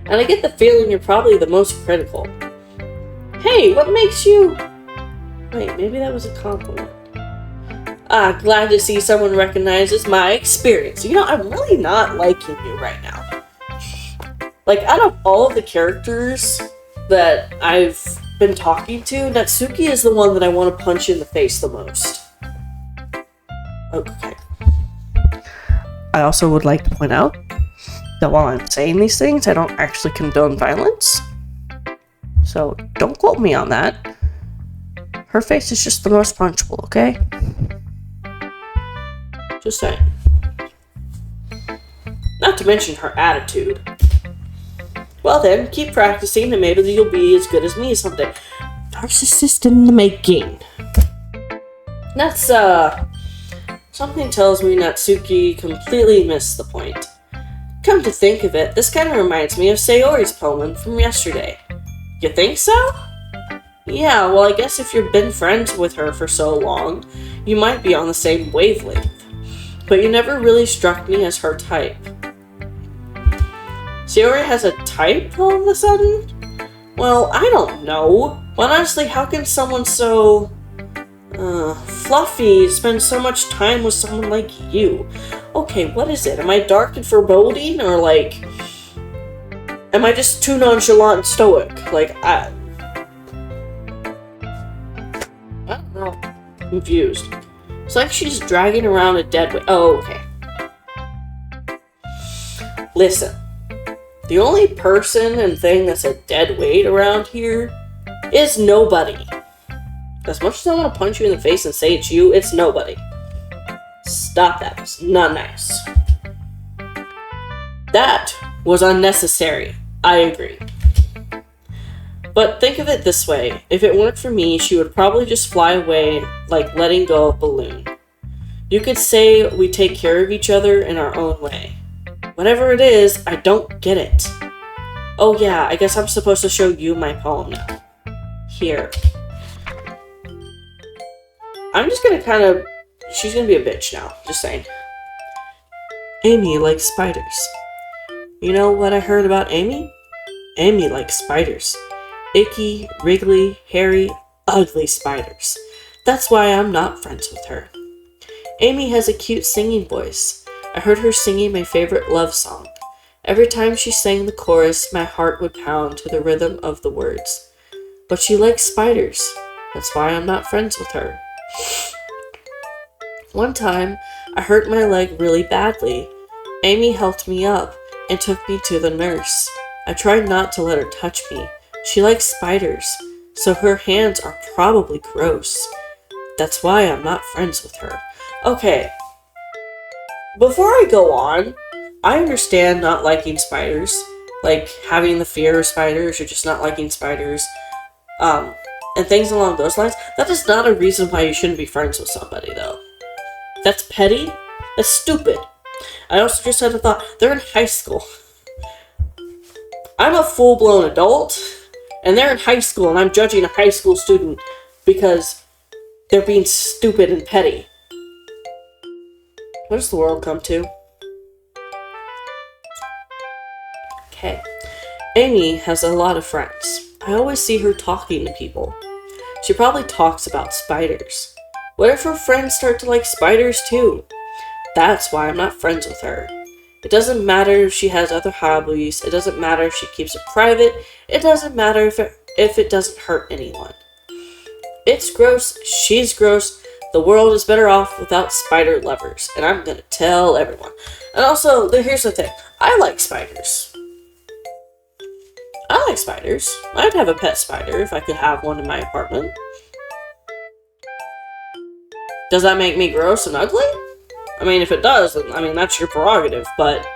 And I get the feeling you're probably the most critical. Hey, what makes you... Wait, maybe that was a compliment. Glad to see someone recognizes my experience. You know, I'm really not liking you right now. Like, out of all of the characters that I've been talking to, Natsuki is the one that I want to punch in the face the most. Okay. I also would like to point out that while I'm saying these things, I don't actually condone violence. So don't quote me on that. Her face is just the most punchable, okay? Just saying. Not to mention her attitude. Well then, keep practicing and maybe you'll be as good as me someday. Narcissist in the making. That's, something tells me Natsuki completely missed the point. Come to think of it, this kind of reminds me of Sayori's poem from yesterday. You think so? Yeah, well I guess if you've been friends with her for so long, you might be on the same wavelength. But you never really struck me as her type. Sayori has a type all of a sudden? Well, I don't know. But honestly, how can someone so... fluffy spend so much time with someone like you? Okay, what is it? Am I dark and foreboding? Or like... am I just too nonchalant and stoic? Like, I don't know. Confused. It's like she's dragging around a dead weight. Oh, okay. Listen. The only person and thing that's a dead weight around here is nobody. As much as I want to punch you in the face and say it's you, it's nobody. Stop that. It's not nice. That was unnecessary. I agree. But think of it this way. If it weren't for me, she would probably just fly away like letting go of a balloon. You could say we take care of each other in our own way. Whatever it is, I don't get it. Oh yeah, I guess I'm supposed to show you my poem now. Here. I'm just gonna kind of... she's gonna be a bitch now, just saying. Amy likes spiders. You know what I heard about Amy? Amy likes spiders. Icky, wriggly, hairy, ugly spiders. That's why I'm not friends with her. Amy has a cute singing voice. I heard her singing my favorite love song. Every time she sang the chorus, my heart would pound to the rhythm of the words. But she likes spiders. That's why I'm not friends with her. One time, I hurt my leg really badly. Amy helped me up, and took me to the nurse. I tried not to let her touch me. She likes spiders, so her hands are probably gross. That's why I'm not friends with her. Okay, before I go on, I understand not liking spiders, like having the fear of spiders or just not liking spiders, and things along those lines. That is not a reason why you shouldn't be friends with somebody, though. That's petty. That's stupid. I also just had a thought. They're in high school. I'm a full-blown adult, and they're in high school, and I'm judging a high school student because they're being stupid and petty. What does the world come to? Okay. Amy has a lot of friends. I always see her talking to people. She probably talks about spiders. What if her friends start to like spiders too? That's why I'm not friends with her. It doesn't matter if she has other hobbies. It doesn't matter if she keeps it private. It doesn't matter if it doesn't hurt anyone. It's gross. She's gross. The world is better off without spider lovers. And I'm gonna tell everyone. And also, here's the thing. I like spiders. I like spiders. I'd have a pet spider if I could have one in my apartment. Does that make me gross and ugly? I mean, if it does, then, that's your prerogative, but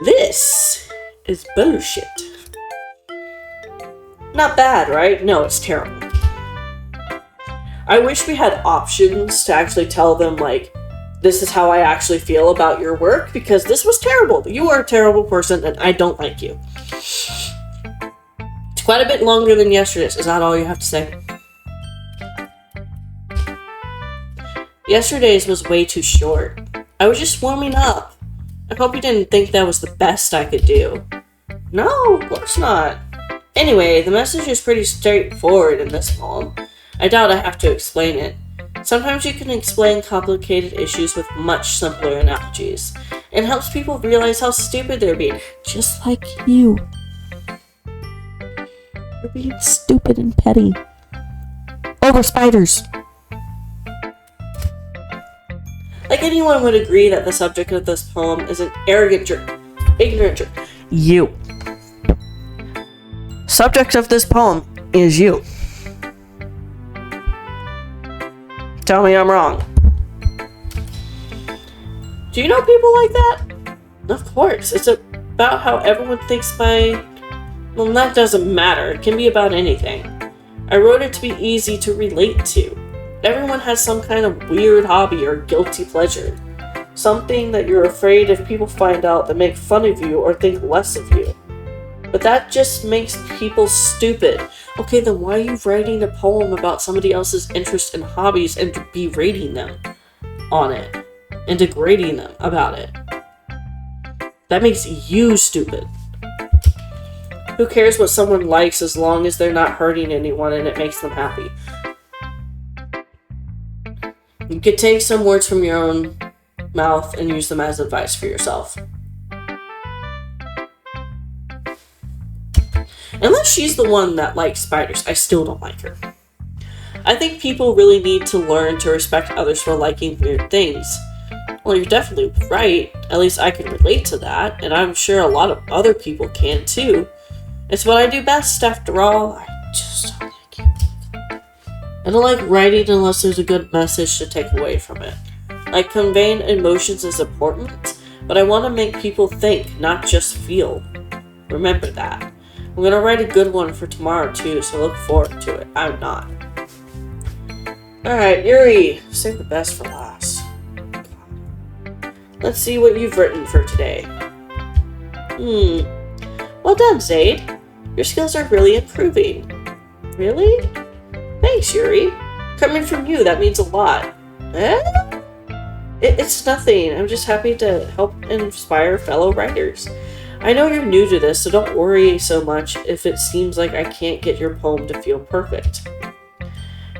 this is bullshit. Not bad, right? No, it's terrible. I wish we had options to actually tell them, like, this is how I actually feel about your work, because this was terrible. You are a terrible person, and I don't like you. It's quite a bit longer than yesterday's. Is that all you have to say? Yesterday's was way too short. I was just warming up. I hope you didn't think that was the best I could do. No, of course not. Anyway, the message is pretty straightforward in this poem. I doubt I have to explain it. Sometimes you can explain complicated issues with much simpler analogies. It helps people realize how stupid they're being, just like you. You're being stupid and petty. Over spiders. Like anyone would agree that the subject of this poem is an arrogant jerk. Ignorant jerk. You. Subject of this poem is you. Tell me I'm wrong. Do you know people like that? Of course. It's about how everyone thinks well, that doesn't matter. It can be about anything. I wrote it to be easy to relate to. Everyone has some kind of weird hobby or guilty pleasure. Something that you're afraid if people find out they make fun of you or think less of you. But that just makes people stupid. Okay, then why are you writing a poem about somebody else's interest and hobbies and berating them on it? And degrading them about it? That makes you stupid. Who cares what someone likes as long as they're not hurting anyone and it makes them happy? You could take some words from your own mouth and use them as advice for yourself. Unless she's the one that likes spiders, I still don't like her. I think people really need to learn to respect others for liking weird things. Well, you're definitely right. At least I can relate to that, and I'm sure a lot of other people can too. It's what I do best, after all. I just don't like it. I don't like writing unless there's a good message to take away from it. Like, conveying emotions is important, but I want to make people think, not just feel. Remember that. I'm going to write a good one for tomorrow too, so look forward to it. I'm not. Alright, Yuri, save the best for last. Let's see what you've written for today. Well done, Zaid. Your skills are really improving. Really? Thanks, Yuri. Coming from you, that means a lot. It's nothing. I'm just happy to help inspire fellow writers. I know you're new to this, so don't worry so much if it seems like I can't get your poem to feel perfect.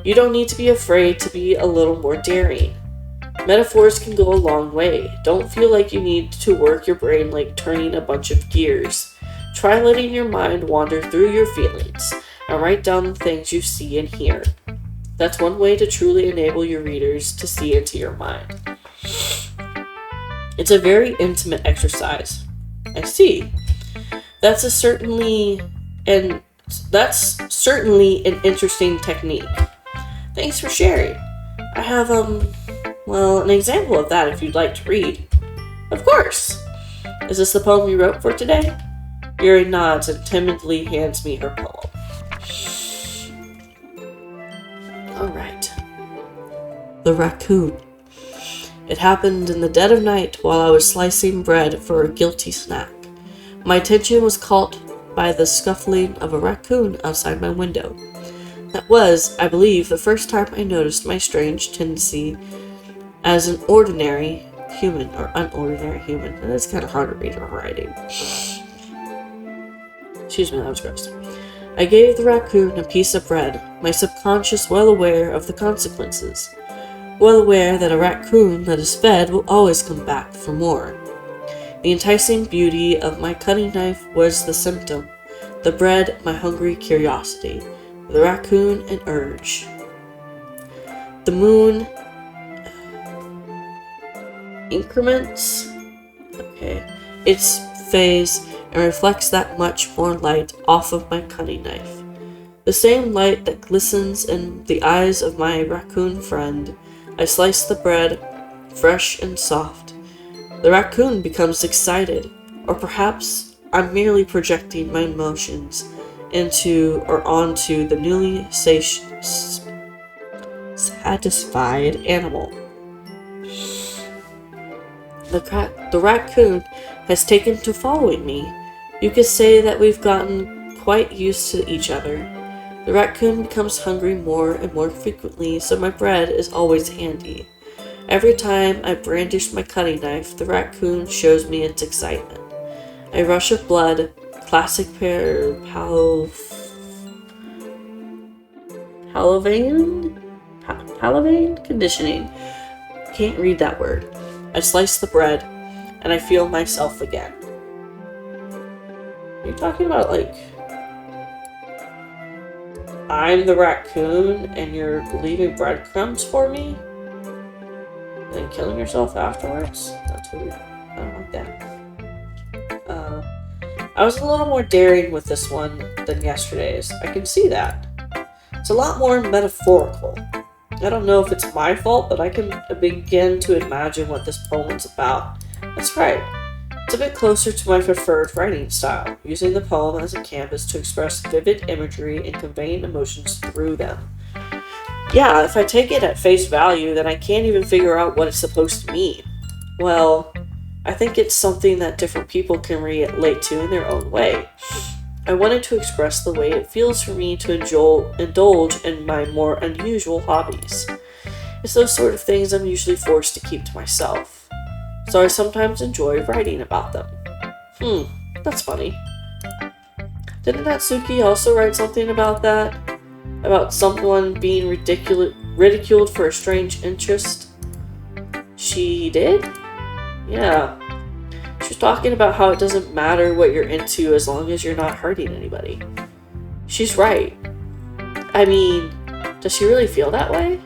You don't need to be afraid to be a little more daring. Metaphors can go a long way. Don't feel like you need to work your brain like turning a bunch of gears. Try letting your mind wander through your feelings and write down the things you see and hear. That's one way to truly enable your readers to see into your mind. It's a very intimate exercise. I see. That's a certainly and that's certainly an interesting technique. Thanks for sharing. I have an example of that if you'd like to read. Of course. Is this the poem you wrote for today? Yuri nods and timidly hands me her poem. Alright. The Raccoon. It happened in the dead of night while I was slicing bread for a guilty snack. My attention was caught by the scuffling of a raccoon outside my window. That was, I believe, the first time I noticed my strange tendency as an ordinary human, or unordinary human. And it's kind of hard to read in writing. Excuse me, that was gross. I gave the raccoon a piece of bread, my subconscious well aware of the consequences. Well aware that a raccoon that is fed will always come back for more. The enticing beauty of my cutting knife was the symptom, the bread my hungry curiosity, the raccoon an urge. The moon increments its phase and reflects that much more light off of my cutting knife. The same light that glistens in the eyes of my raccoon friend. I slice the bread, fresh and soft. The raccoon becomes excited, or perhaps I'm merely projecting my emotions into or onto the newly satisfied animal. The raccoon has taken to following me. You could say that we've gotten quite used to each other. The raccoon becomes hungry more and more frequently, so my bread is always handy. Every time I brandish my cutting knife, the raccoon shows me its excitement. A rush of blood, classic Palavane conditioning. Can't read that word. I slice the bread, and I feel myself again. Are you talking about, like, I'm the raccoon and you're leaving breadcrumbs for me? And then killing yourself afterwards? That's weird. I don't like that. I was a little more daring with this one than yesterday's. I can see that. It's a lot more metaphorical. I don't know if it's my fault, but I can begin to imagine what this poem's about. That's right. It's a bit closer to my preferred writing style, using the poem as a canvas to express vivid imagery and conveying emotions through them. Yeah, if I take it at face value, then I can't even figure out what it's supposed to mean. Well, I think it's something that different people can relate to in their own way. I wanted to express the way it feels for me to indulge in my more unusual hobbies. It's those sort of things I'm usually forced to keep to myself. So I sometimes enjoy writing about them. That's funny. Didn't Natsuki also write something about that? About someone being ridiculed for a strange interest? She did? Yeah. She was talking about how it doesn't matter what you're into as long as you're not hurting anybody. She's right. I mean, does she really feel that way?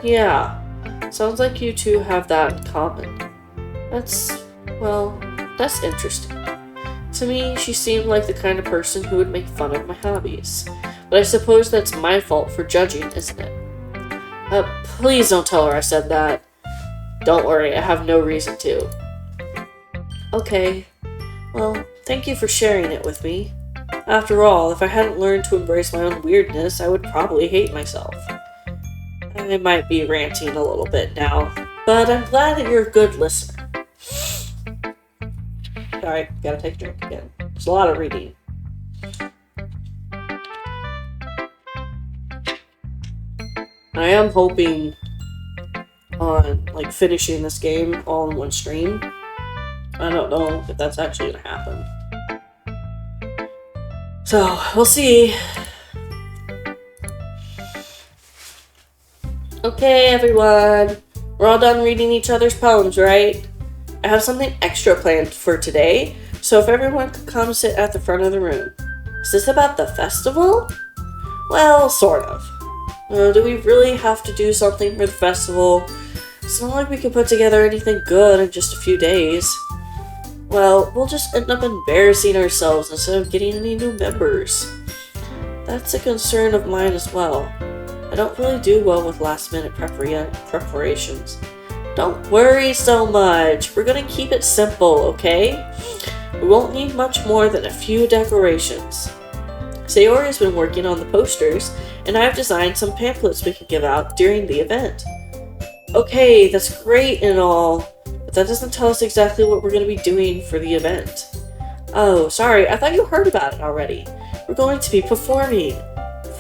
Yeah. Sounds like you two have that in common. That's interesting. To me, she seemed like the kind of person who would make fun of my hobbies. But I suppose that's my fault for judging, isn't it? Please don't tell her I said that. Don't worry, I have no reason to. Okay. Well, thank you for sharing it with me. After all, if I hadn't learned to embrace my own weirdness, I would probably hate myself. I might be ranting a little bit now, but I'm glad that you're a good listener. Sorry, gotta take a drink again. There's a lot of reading. I am hoping on, finishing this game all in one stream. I don't know if that's actually gonna happen. So, we'll see. Okay, everyone. We're all done reading each other's poems, right? I have something extra planned for today, so if everyone could come sit at the front of the room. Is this about the festival? Well, sort of. Do we really have to do something for the festival? It's not like we can put together anything good in just a few days. well, we'll just end up embarrassing ourselves instead of getting any new members. That's a concern of mine as well. I don't really do well with last-minute preparations. Don't worry so much. We're gonna keep it simple, okay? We won't need much more than a few decorations. Sayori has been working on the posters, and I've designed some pamphlets we can give out during the event. Okay, that's great and all, but that doesn't tell us exactly what we're going to be doing for the event. Oh, sorry, I thought you heard about it already. We're going to be performing.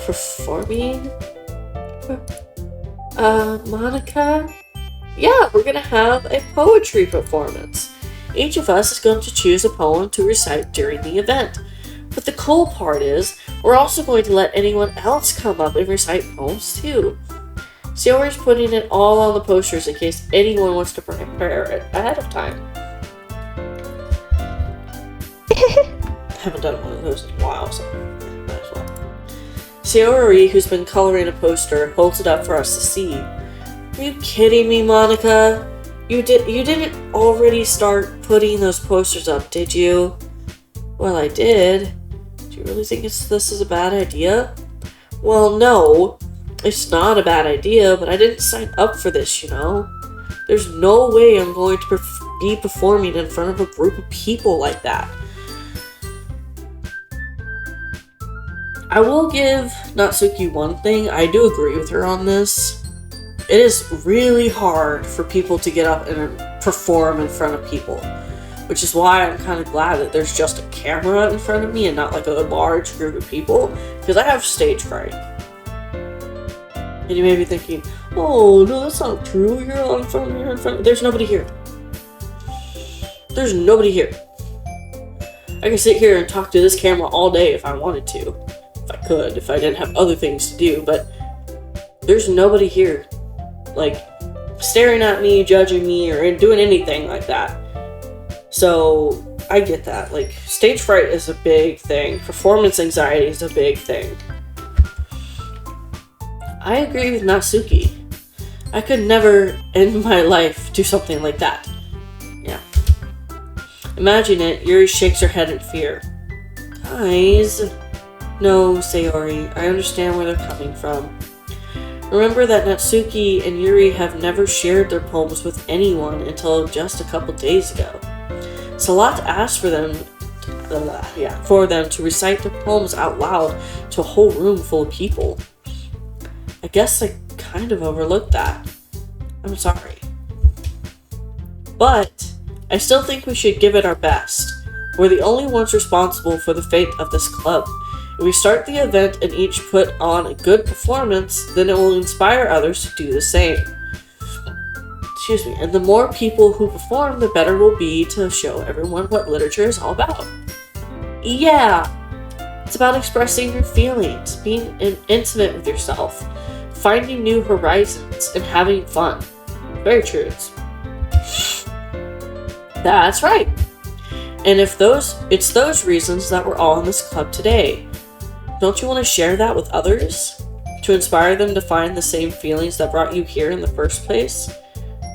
Performing? Monica? Yeah, we're going to have a poetry performance. Each of us is going to choose a poem to recite during the event. But the cool part is, we're also going to let anyone else come up and recite poems too. Sayori's putting it all on the posters in case anyone wants to prepare it ahead of time. I haven't done one of those in a while, so might as well. Sayori, who's been coloring a poster, holds it up for us to see. Are you kidding me, Monica? You didn't already start putting those posters up, did you? Well, I did. Do you really think this is a bad idea? Well, no. It's not a bad idea, but I didn't sign up for this, you know? There's no way I'm going to be performing in front of a group of people like that. I will give Natsuki one thing. I do agree with her on this. It is really hard for people to get up and perform in front of people, which is why I'm kind of glad that there's just a camera in front of me and not like a large group of people, because I have stage fright. And you may be thinking, oh, no, that's not true. You're in front. There's nobody here. There's nobody here. I can sit here and talk to this camera all day if I wanted to. If I could, if I didn't have other things to do, but there's nobody here. Like, staring at me, judging me, or doing anything like that. So, I get that. Like, stage fright is a big thing. Performance anxiety is a big thing. I agree with Natsuki. I could never in my life do something like that. Yeah. Imagine it, Yuri shakes her head in fear. Guys. No, Sayori, I understand where they're coming from. Remember that Natsuki and Yuri have never shared their poems with anyone until just a couple days ago. It's a lot to ask for them to recite their poems out loud to a whole room full of people. I guess I kind of overlooked that. I'm sorry. But I still think we should give it our best. We're the only ones responsible for the fate of this club. If we start the event and each put on a good performance, then it will inspire others to do the same. Excuse me. And the more people who perform, the better we'll be to show everyone what literature is all about. Yeah! It's about expressing your feelings, being intimate with yourself, finding new horizons, and having fun. Very true. That's right. And it's those reasons that we're all in this club today. Don't you want to share that with others? To inspire them to find the same feelings that brought you here in the first place?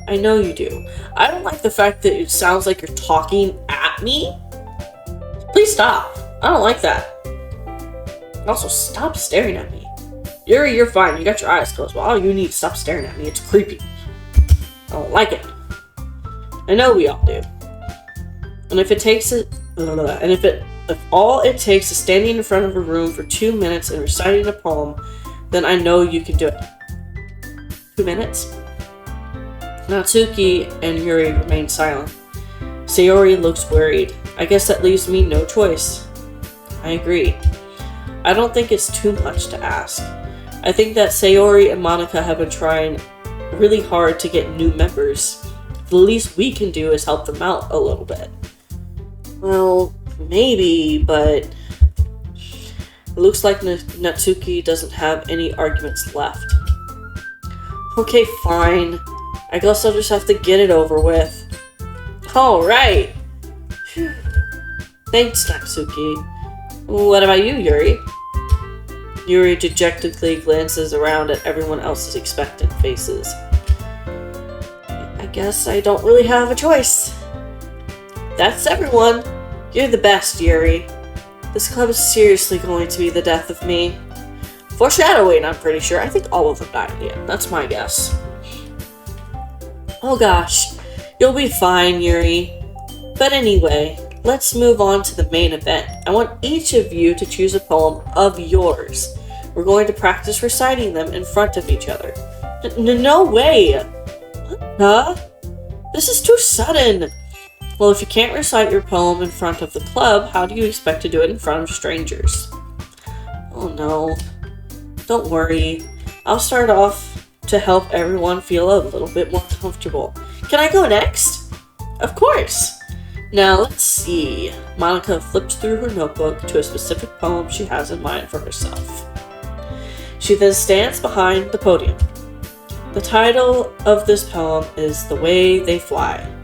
I know you do. I don't like the fact that it sounds like you're talking at me. Please stop. I don't like that. Also, stop staring at me. Yuri, you're fine. You got your eyes closed. Well, all you need is stop staring at me. It's creepy. I don't like it. I know we all do. And if all it takes is standing in front of a room for 2 minutes and reciting a poem, then I know you can do it. 2 minutes? Natsuki and Yuri remain silent. Sayori looks worried. I guess that leaves me no choice. I agree. I don't think it's too much to ask. I think that Sayori and Monica have been trying really hard to get new members. The least we can do is help them out a little bit. Well, maybe, but it looks like Natsuki doesn't have any arguments left. Okay, fine. I guess I'll just have to get it over with. Alright! Thanks, Natsuki. What about you, Yuri? Yuri dejectedly glances around at everyone else's expectant faces. I guess I don't really have a choice. That's everyone. You're the best, Yuri. This club is seriously going to be the death of me. Foreshadowing, I'm pretty sure. I think all of them died in the end. That's my guess. Oh gosh, you'll be fine, Yuri. But anyway, let's move on to the main event. I want each of you to choose a poem of yours. We're going to practice reciting them in front of each other. No way! Huh? This is too sudden! Well, if you can't recite your poem in front of the club, how do you expect to do it in front of strangers? Oh no. Don't worry. I'll start off to help everyone feel a little bit more comfortable. Can I go next? Of course! Now, let's see. Monica flips through her notebook to a specific poem she has in mind for herself. She then stands behind the podium. The title of this poem is The Way They Fly.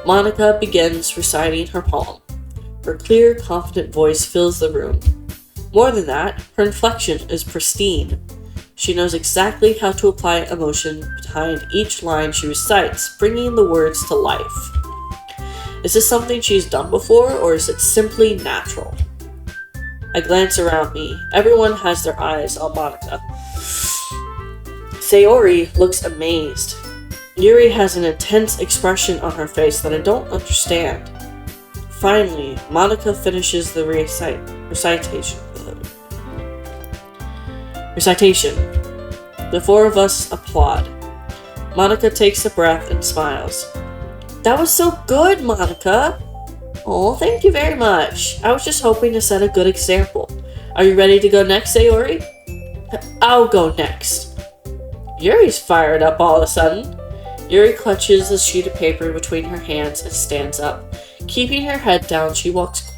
Monica begins reciting her poem. Her clear, confident voice fills the room. More than that, her inflection is pristine. She knows exactly how to apply emotion behind each line she recites, bringing the words to life. Is this something she's done before, or is it simply natural? I glance around me. Everyone has their eyes on Monica. Sayori looks amazed. Yuri has an intense expression on her face that I don't understand. Finally, Monica finishes the recitation. The four of us applaud. Monica takes a breath and smiles. That was so good, Monica! Oh, thank you very much. I was just hoping to set a good example. Are you ready to go next, Sayori? I'll go next. Yuri's fired up all of a sudden. Yuri clutches a sheet of paper between her hands and stands up. Keeping her head down, she walks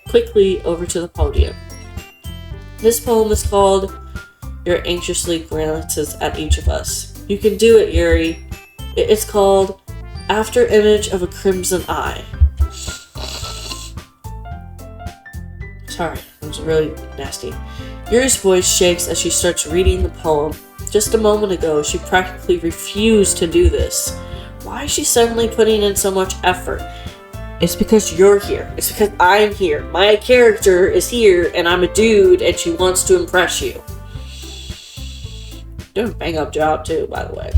quickly over to the podium. This poem is called Yuri anxiously glances at each of us. You can do it, Yuri. It's called After Image of a Crimson Eye. Sorry, that was really nasty. Yuri's voice shakes as she starts reading the poem. Just a moment ago, she practically refused to do this. Why is she suddenly putting in so much effort? It's because you're here. It's because I'm here. My character is here, and I'm a dude, and she wants to impress you. Doing a bang-up job, too, by the way.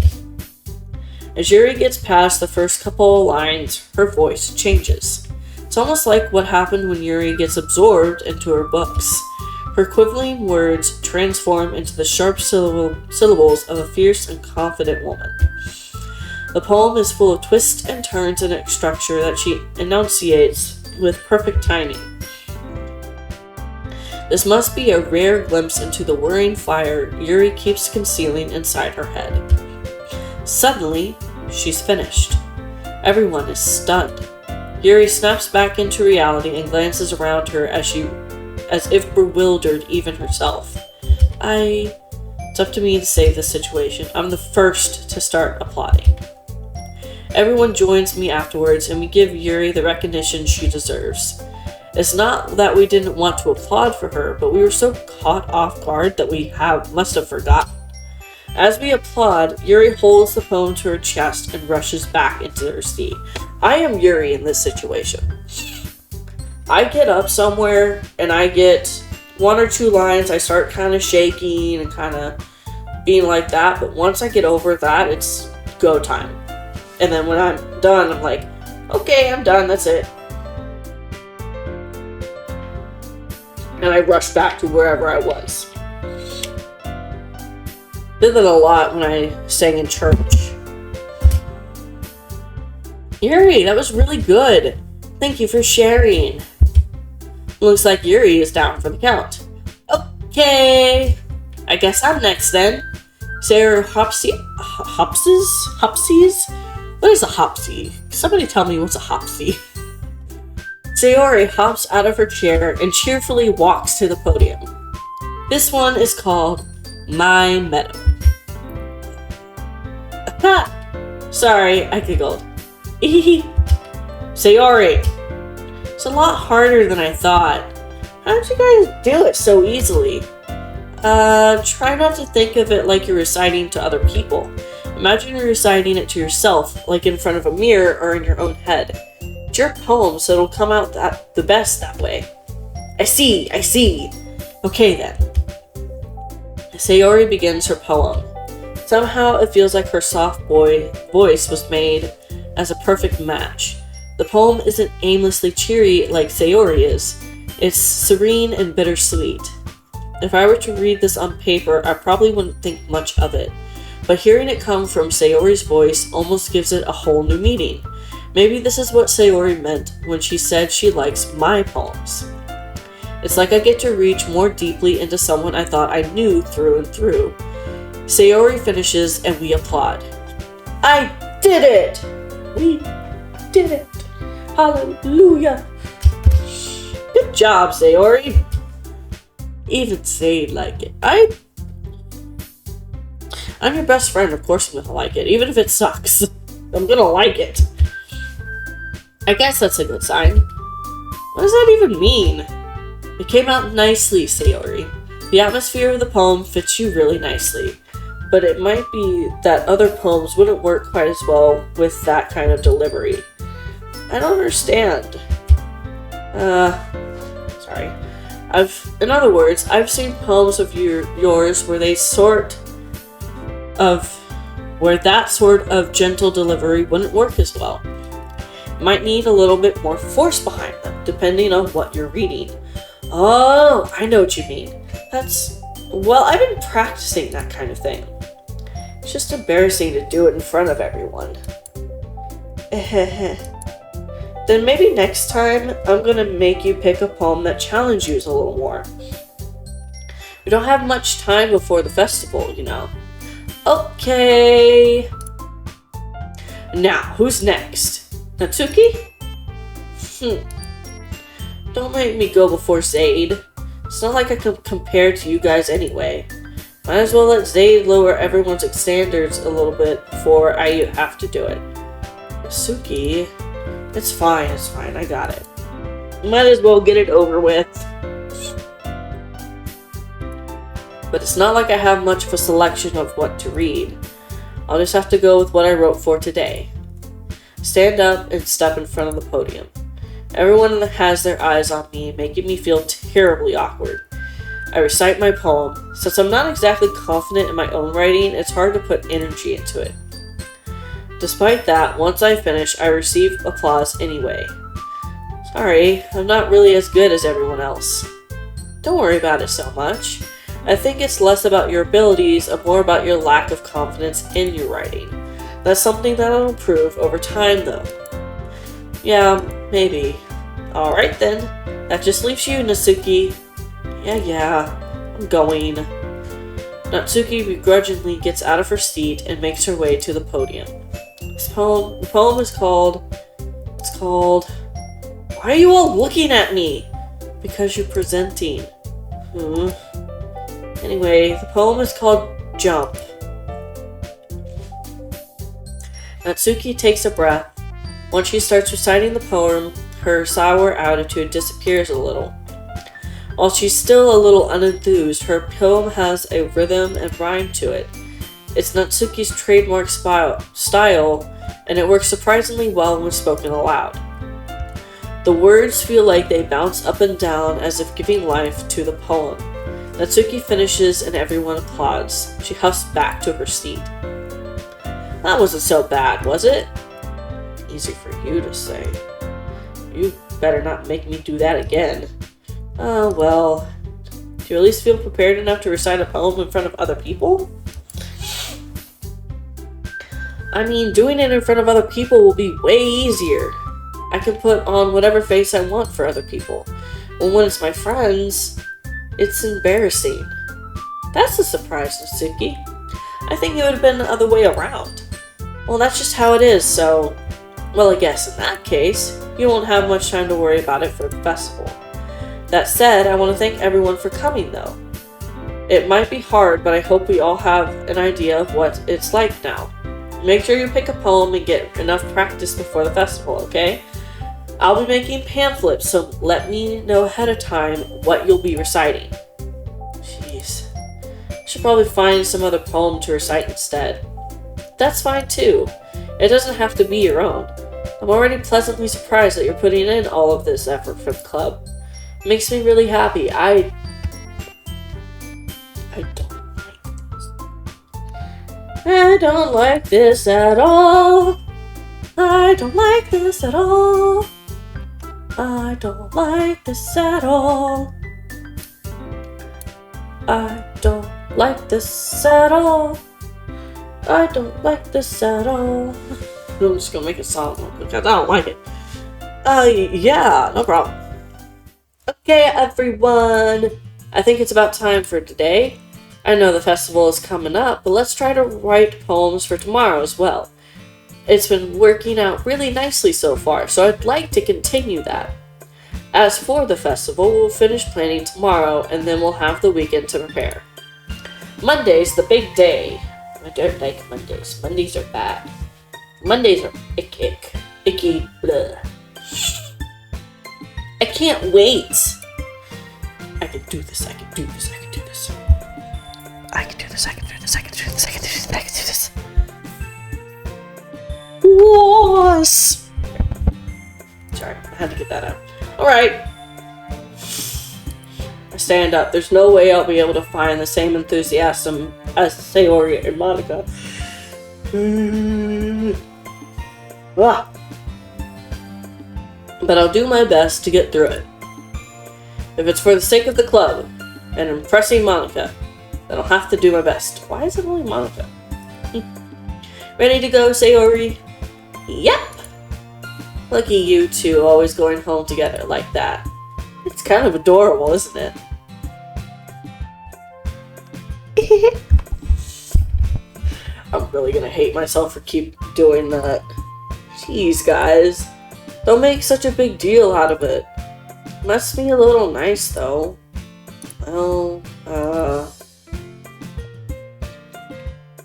As Yuri gets past the first couple of lines, her voice changes. It's almost like what happened when Yuri gets absorbed into her books. Her quivering words transform into the sharp syllables of a fierce and confident woman. The poem is full of twists and turns in its structure that she enunciates with perfect timing. This must be a rare glimpse into the whirring fire Yuri keeps concealing inside her head. Suddenly, she's finished. Everyone is stunned. Yuri snaps back into reality and glances around her as if bewildered even herself. It's up to me to save this situation. I'm the first to start applauding. Everyone joins me afterwards and we give Yuri the recognition she deserves. It's not that we didn't want to applaud for her, but we were so caught off guard that we must have forgotten. As we applaud, Yuri holds the poem to her chest and rushes back into her seat. I am Yuri in this situation. I get up somewhere and I get one or two lines, I start kind of shaking and kind of being like that, but once I get over that, it's go time. And then when I'm done, I'm like, okay, I'm done, that's it. And I rush back to wherever I was. Did that a lot when I sang in church. Yuri, that was really good. Thank you for sharing. Looks like Yuri is down for the count. Okay, I guess I'm next then. Sarah Hopsies? What is a hopsy? Somebody tell me what's a hopsy. Sayori hops out of her chair and cheerfully walks to the podium. This one is called My Meadow. Sorry, I giggled. Sayori. It's a lot harder than I thought. How did you guys do it so easily? Try not to think of it like you're reciting to other people. Imagine reciting it to yourself, like in front of a mirror or in your own head. It's your poem, so it'll come out the best that way. I see. Okay then. Sayori begins her poem. Somehow it feels like her soft voice was made as a perfect match. The poem isn't aimlessly cheery like Sayori is. It's serene and bittersweet. If I were to read this on paper, I probably wouldn't think much of it. But hearing it come from Sayori's voice almost gives it a whole new meaning. Maybe this is what Sayori meant when she said she likes my poems. It's like I get to reach more deeply into someone I thought I knew through and through. Sayori finishes and we applaud. I did it! We did it! Hallelujah! Good job, Sayori! Even Say'd like it. I'm your best friend, of course I'm gonna like it. Even if it sucks, I'm gonna like it. I guess that's a good sign. What does that even mean? It came out nicely, Sayori. The atmosphere of the poem fits you really nicely. But it might be that other poems wouldn't work quite as well with that kind of delivery. I don't understand. Sorry. In other words, I've seen poems of yours where that sort of gentle delivery wouldn't work as well. Might need a little bit more force behind them, depending on what you're reading. Oh, I know what you mean. I've been practicing that kind of thing. It's just embarrassing to do it in front of everyone. Then maybe next time, I'm gonna make you pick a poem that challenges you a little more. We don't have much time before the festival, you know. Okay. Now, who's next? Natsuki? Don't make me go before Zaid. It's not like I can compare to you guys anyway. Might as well let Zaid lower everyone's standards a little bit before I have to do it. Natsuki? It's fine, I got it. Might as well get it over with. But it's not like I have much of a selection of what to read. I'll just have to go with what I wrote for today. Stand up and step in front of the podium. Everyone has their eyes on me, making me feel terribly awkward. I recite my poem. Since I'm not exactly confident in my own writing, it's hard to put energy into it. Despite that, once I finish, I receive applause anyway. Sorry, I'm not really as good as everyone else. Don't worry about it so much. I think it's less about your abilities and more about your lack of confidence in your writing. That's something that'll improve over time, though. Yeah, maybe. Alright then. That just leaves you, Natsuki. Yeah, I'm going. Natsuki begrudgingly gets out of her seat and makes her way to the podium. The poem is called... Why are you all looking at me? Because you're presenting. Anyway, the poem is called Jump. Natsuki takes a breath. Once she starts reciting the poem, her sour attitude disappears a little. While she's still a little unenthused, her poem has a rhythm and rhyme to it. It's Natsuki's trademark style, and it works surprisingly well when spoken aloud. The words feel like they bounce up and down as if giving life to the poem. Natsuki finishes and everyone applauds. She huffs back to her seat. That wasn't so bad, was it? Easy for you to say. You better not make me do that again. Oh, well. Do you at least feel prepared enough to recite a poem in front of other people? I mean, doing it in front of other people will be way easier. I can put on whatever face I want for other people. Well, when it's my friends, it's embarrassing. That's a surprise, Natsuki. I think it would have been the other way around. Well, that's just how it is, so... Well, I guess in that case, you won't have much time to worry about it for the festival. That said, I want to thank everyone for coming, though. It might be hard, but I hope we all have an idea of what it's like now. Make sure you pick a poem and get enough practice before the festival, okay? I'll be making pamphlets, so let me know ahead of time what you'll be reciting. Jeez. I should probably find some other poem to recite instead. that's fine too. It doesn't have to be your own. I'm already pleasantly surprised that you're putting in all of this effort for the club. It makes me really happy. I don't like this at all. I don't like this at all. I don't like this at all. I don't like this at all. I don't like this at all. I'm just gonna make a song because I don't like it. Yeah, no problem. Okay, everyone. I think it's about time for today. I know the festival is coming up, but let's try to write poems for tomorrow as well. It's been working out really nicely so far, so I'd like to continue that. As for the festival, we'll finish planning tomorrow, and then we'll have the weekend to prepare. Monday's the big day. I don't like Mondays. Mondays are bad. Mondays are icky, bleh. I can't wait. I can do this, I can do this, I can do this. I can do this, I can do this, I can do this, I can do this, I can do this. Wasp! Sorry, I had to get that out. Alright. I stand up. There's no way I'll be able to find the same enthusiasm as Sayori and Monica. But I'll do my best to get through it. If it's for the sake of the club and impressing Monica, then I'll have to do my best. Why is it only Monica? Ready to go, Sayori? Yep! Lucky you two always going home together like that. It's kind of adorable, isn't it? I'm really gonna hate myself for keep doing that. Jeez, guys. Don't make such a big deal out of it. Must be a little nice, though. Well,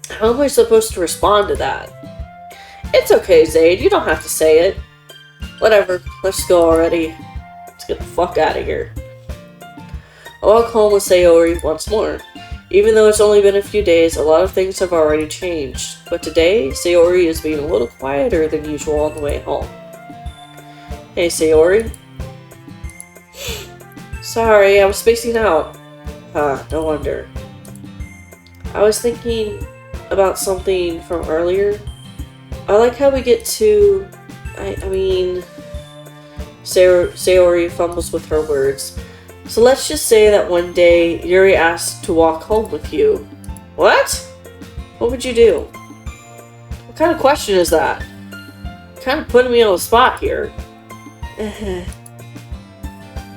how am I supposed to respond to that? It's okay, Zaid. You don't have to say it. Whatever. Let's go already. Let's get the fuck out of here. I walk home with Sayori once more. Even though it's only been a few days, a lot of things have already changed. But today, Sayori is being a little quieter than usual on the way home. Hey, Sayori. Sorry, I was spacing out. No wonder. I was thinking about something from earlier. I like how we get to... Sayori fumbles with her words. So let's just say that one day, Yuri asked to walk home with you. What? What would you do? What kind of question is that? Kind of putting me on the spot here.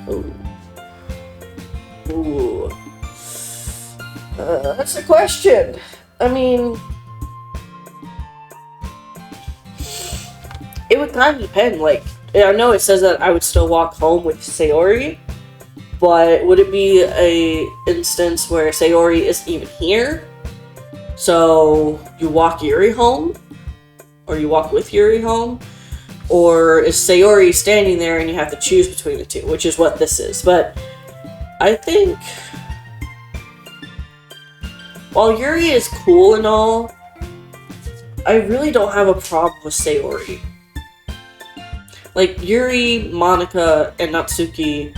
Ooh. Ooh. That's the question. I mean... It would kind of depend, like... I know it says that I would still walk home with Sayori, but would it be a instance where Sayori isn't even here? So, you walk Yuri home? Or you walk with Yuri home? Or is Sayori standing there and you have to choose between the two, which is what this is. But I think... While Yuri is cool and all, I really don't have a problem with Sayori. Like, Yuri, Monica, and Natsuki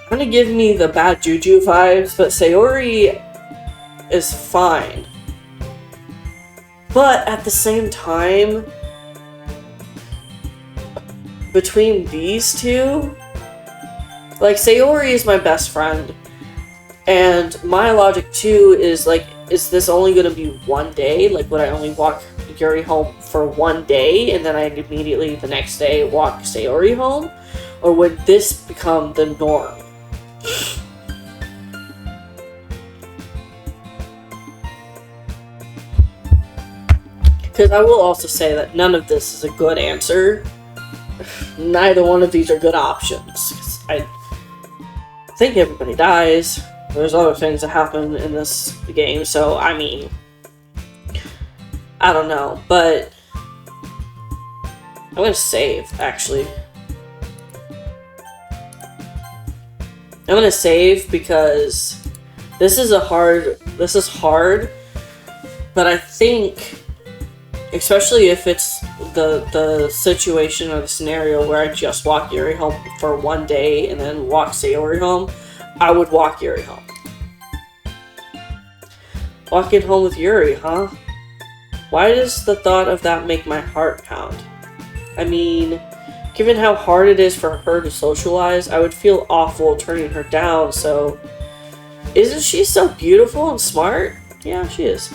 kind of give me the bad juju vibes, but Sayori is fine. But at the same time, between these two, like, Sayori is my best friend, and my logic too is, like, is this only gonna be one day? Like, would I only walk Yuri home for one day, and then I'd immediately the next day walk Sayori home? Or would this become the norm? Because I will also say that none of this is a good answer. Neither one of these are good options. I think everybody dies. There's other things that happen in this game, so I mean... I don't know, but... I'm gonna save, actually. I'm gonna save because this is hard, but I think Especially if it's the situation or the scenario where I just walk Yuri home for one day and then walk Sayori home, I would walk Yuri home. Walking home with Yuri, huh? Why does the thought of that make my heart pound? I mean, given how hard it is for her to socialize, I would feel awful turning her down, so... Isn't she so beautiful and smart? Yeah, she is.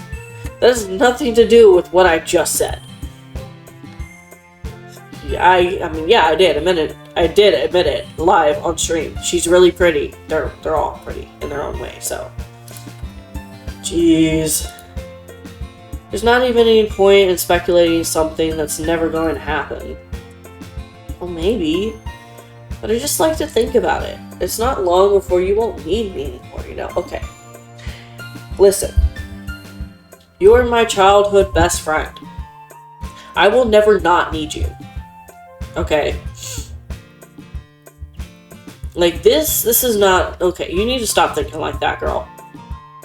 That has nothing to do with what I just said. Yeah, I mean, yeah, I did admit it live on stream. She's really pretty. They're all pretty in their own way, so... Jeez. There's not even any point in speculating something that's never going to happen. Well, maybe. But I just like to think about it. It's not long before you won't need me anymore, you know? Okay. Listen. You are my childhood best friend. I will never not need you. Okay? Like, this is not... Okay, you need to stop thinking like that, girl.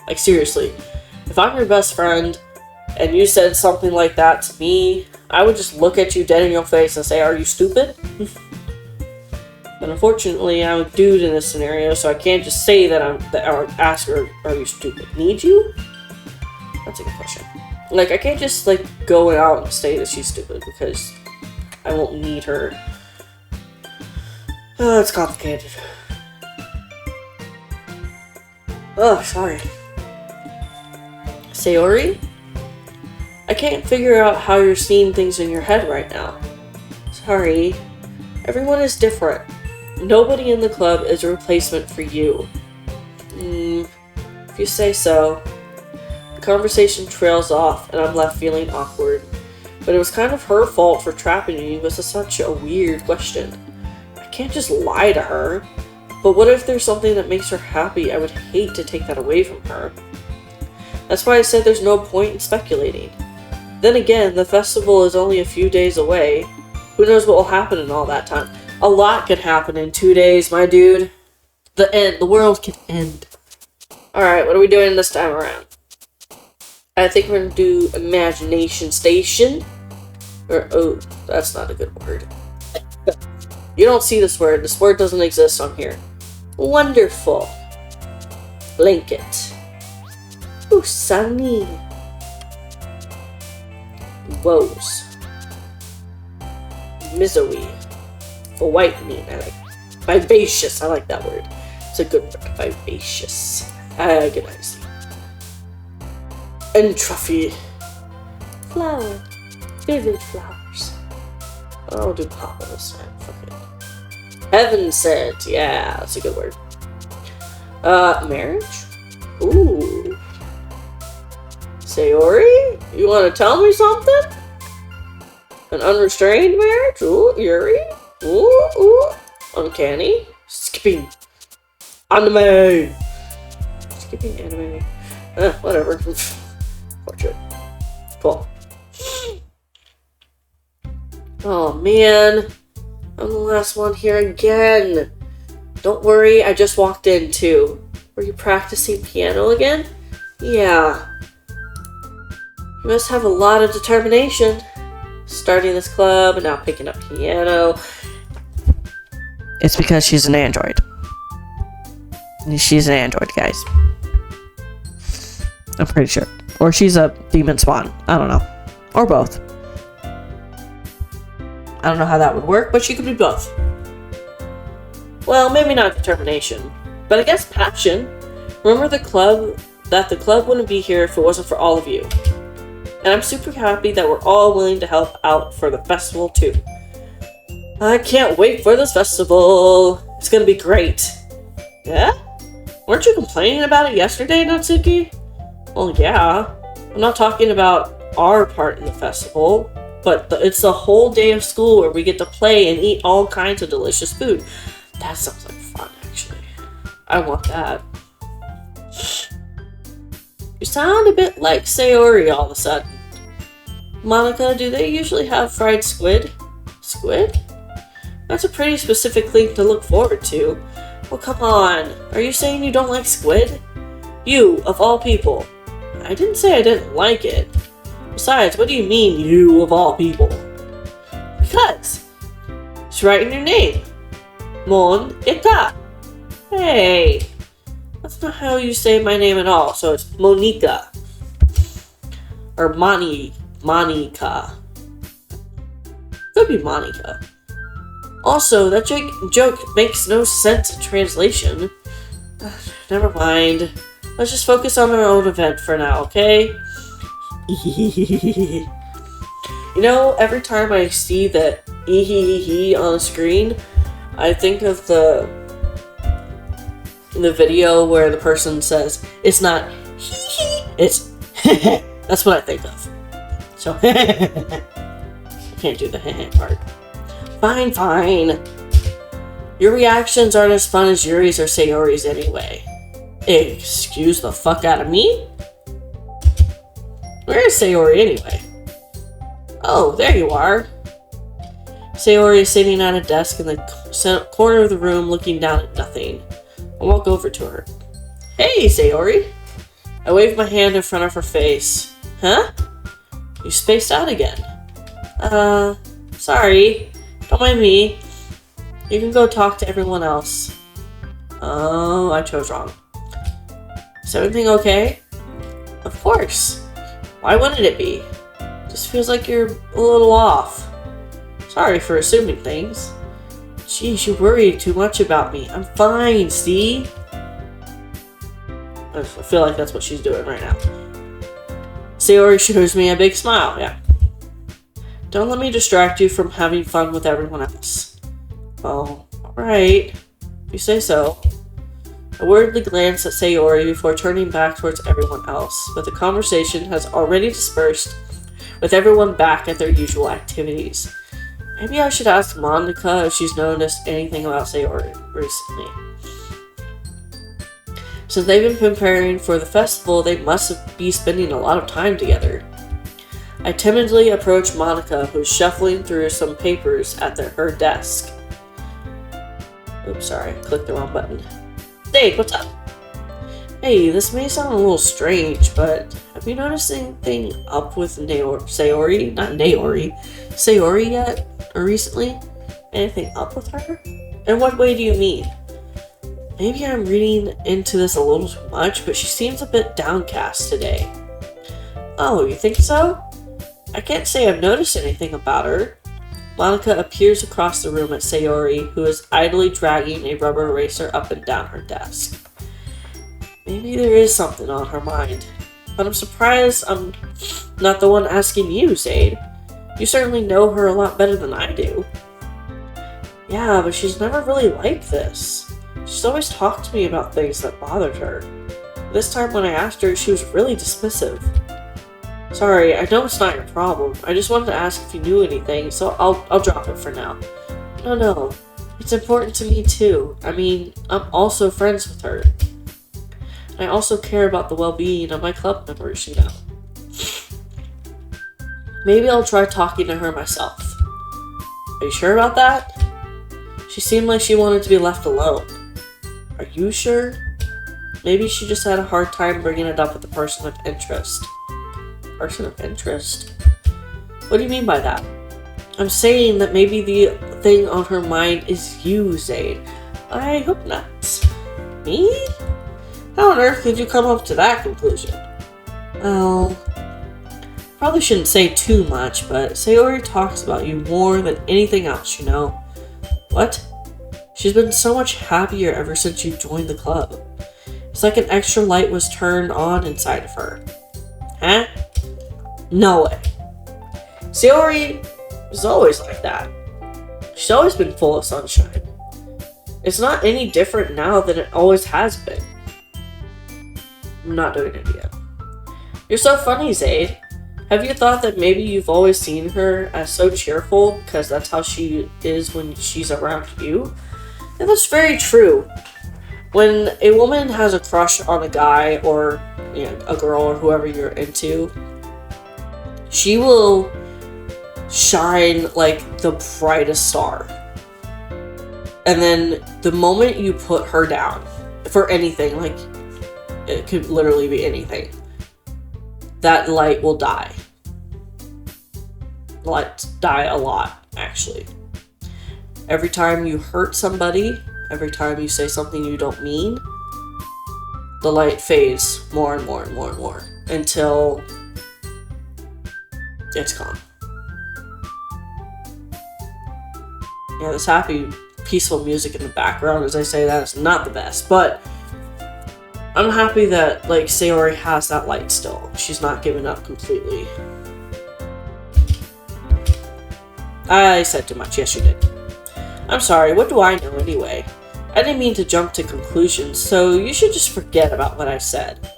Like, seriously. If I'm your best friend, and you said something like that to me, I would just look at you dead in your face and say, are you stupid? But unfortunately, I'm a dude in this scenario, so I can't just say that or ask her, are you stupid? Need you? That's a good question. Like, I can't just, like, go out and say that she's stupid, because I won't need her. Oh, it's complicated. Oh, sorry. Sayori? I can't figure out how you're seeing things in your head right now. Sorry. Everyone is different. Nobody in the club is a replacement for you. If you say so. The conversation trails off, and I'm left feeling awkward. But it was kind of her fault for trapping me with such a weird question. I can't just lie to her. But what if there's something that makes her happy? I would hate to take that away from her. That's why I said there's no point in speculating. Then again, the festival is only a few days away. Who knows what will happen in all that time? A lot could happen in 2 days, my dude. The world can end. Alright, what are we doing this time around? I think we're gonna do Imagination Station. Or, oh, that's not a good word. You don't see this word. This word doesn't exist on here. Wonderful. Blanket. Ooh, sunny. Woes. Misery. For whitening, I like. Vivacious, I like that word. It's a good word. Vivacious. Agonizing. Entropy. Flower. Vivid flowers. I'll do Papa this time. Fuck it. Heaven sent. Yeah, that's a good word. Marriage? Ooh. Sayori? You want to tell me something? An unrestrained marriage? Ooh, Yuri? Ooh. Uncanny? Skipping. Anime! Skipping anime. Whatever. Portrait. Cool. Oh man. I'm the last one here again. Don't worry, I just walked in too. Were you practicing piano again? Yeah. You must have a lot of determination. Starting this club and now picking up piano. It's because she's an android. She's an android, guys. I'm pretty sure. Or she's a demon spawn. I don't know. Or both. I don't know how that would work, but she could be both. Well, maybe not determination, but I guess passion. Remember the club wouldn't be here if it wasn't for all of you. And I'm super happy that we're all willing to help out for the festival too. I can't wait for this festival. It's gonna be great. Yeah? Weren't you complaining about it yesterday, Natsuki? Well, yeah. I'm not talking about our part in the festival, but it's a whole day of school where we get to play and eat all kinds of delicious food. That sounds like fun, actually. I want that. You sound a bit like Sayori all of a sudden. Monica, do they usually have fried squid? Squid? That's a pretty specific thing to look forward to. Well, come on. Are you saying you don't like squid? You, of all people. I didn't say I didn't like it. Besides, what do you mean, you of all people? Because it's right in your name. Monica. Hey, that's not how you say my name at all, so it's Monica. Or Monica. Could be Monica. Also, that joke makes no sense in translation. Never mind. Let's just focus on our own event for now, okay? You know, every time I see that ee on the screen, I think of the video where the person says, it's not hee, it's that's what I think of. So, I can't do the part. Fine. Your reactions aren't as fun as Yuri's or Sayori's anyway. Excuse the fuck out of me? Where is Sayori anyway? Oh, there you are. Sayori is sitting at a desk in the corner of the room looking down at nothing. I walk over to her. Hey, Sayori! I wave my hand in front of her face. Huh? You spaced out again. Sorry. Don't mind me. You can go talk to everyone else. Oh, I chose wrong. Is everything okay? Of course. Why wouldn't it be? Just feels like you're a little off. Sorry for assuming things. Jeez, you worry too much about me. I'm fine, see? I feel like that's what she's doing right now. Sayori shows me a big smile, yeah. Don't let me distract you from having fun with everyone else. Well, alright. If you say so. I worriedly glance at Sayori before turning back towards everyone else, but the conversation has already dispersed, with everyone back at their usual activities. Maybe I should ask Monica if she's noticed anything about Sayori recently. Since they've been preparing for the festival, they must be spending a lot of time together. I timidly approach Monica, who's shuffling through some papers at her desk. Oops, sorry, I clicked the wrong button. Dave, what's up? Hey, this may sound a little strange, but have you noticed anything up with Sayori? Not Naori. Sayori yet? Or recently? Anything up with her? In what way do you mean? Maybe I'm reading into this a little too much, but she seems a bit downcast today. Oh, you think so? I can't say I've noticed anything about her. Monica appears across the room at Sayori, who is idly dragging a rubber eraser up and down her desk. Maybe there is something on her mind. But I'm surprised I'm not the one asking you, Zaid. You certainly know her a lot better than I do. Yeah, but she's never really like this. She's always talked to me about things that bothered her. This time when I asked her, she was really dismissive. Sorry, I know it's not your problem. I just wanted to ask if you knew anything, so I'll drop it for now. No. It's important to me too. I mean, I'm also friends with her. I also care about the well-being of my club members, you know. Maybe I'll try talking to her myself. Are you sure about that? She seemed like she wanted to be left alone. Are you sure? Maybe she just had a hard time bringing it up with the person of interest. Person of interest? What do you mean by that? I'm saying that maybe the thing on her mind is you, Zaid. I hope not. Me? How on earth did you come up to that conclusion? Well, probably shouldn't say too much, but Sayori talks about you more than anything else, you know. What? She's been so much happier ever since you joined the club. It's like an extra light was turned on inside of her. Huh? No way. Sayori was always like that. She's always been full of sunshine. It's not any different now than it always has been. I'm not doing it again. You're so funny, Zaid. Have you thought that maybe you've always seen her as so cheerful because that's how she is when she's around you? And that's very true. When a woman has a crush on a guy or a girl or whoever you're into, she will shine like the brightest star. And then the moment you put her down for anything, like it could literally be anything, that light will die. lights die a lot, actually. Every time you hurt somebody, every time you say something you don't mean, the light fades more and more and more and more until it's gone. Yeah, this happy, peaceful music in the background as I say that is not the best, but I'm happy that, like, Sayori has that light still. She's not giving up completely. I said too much. Yes, you did. I'm sorry, what do I know anyway? I didn't mean to jump to conclusions, so you should just forget about what I said.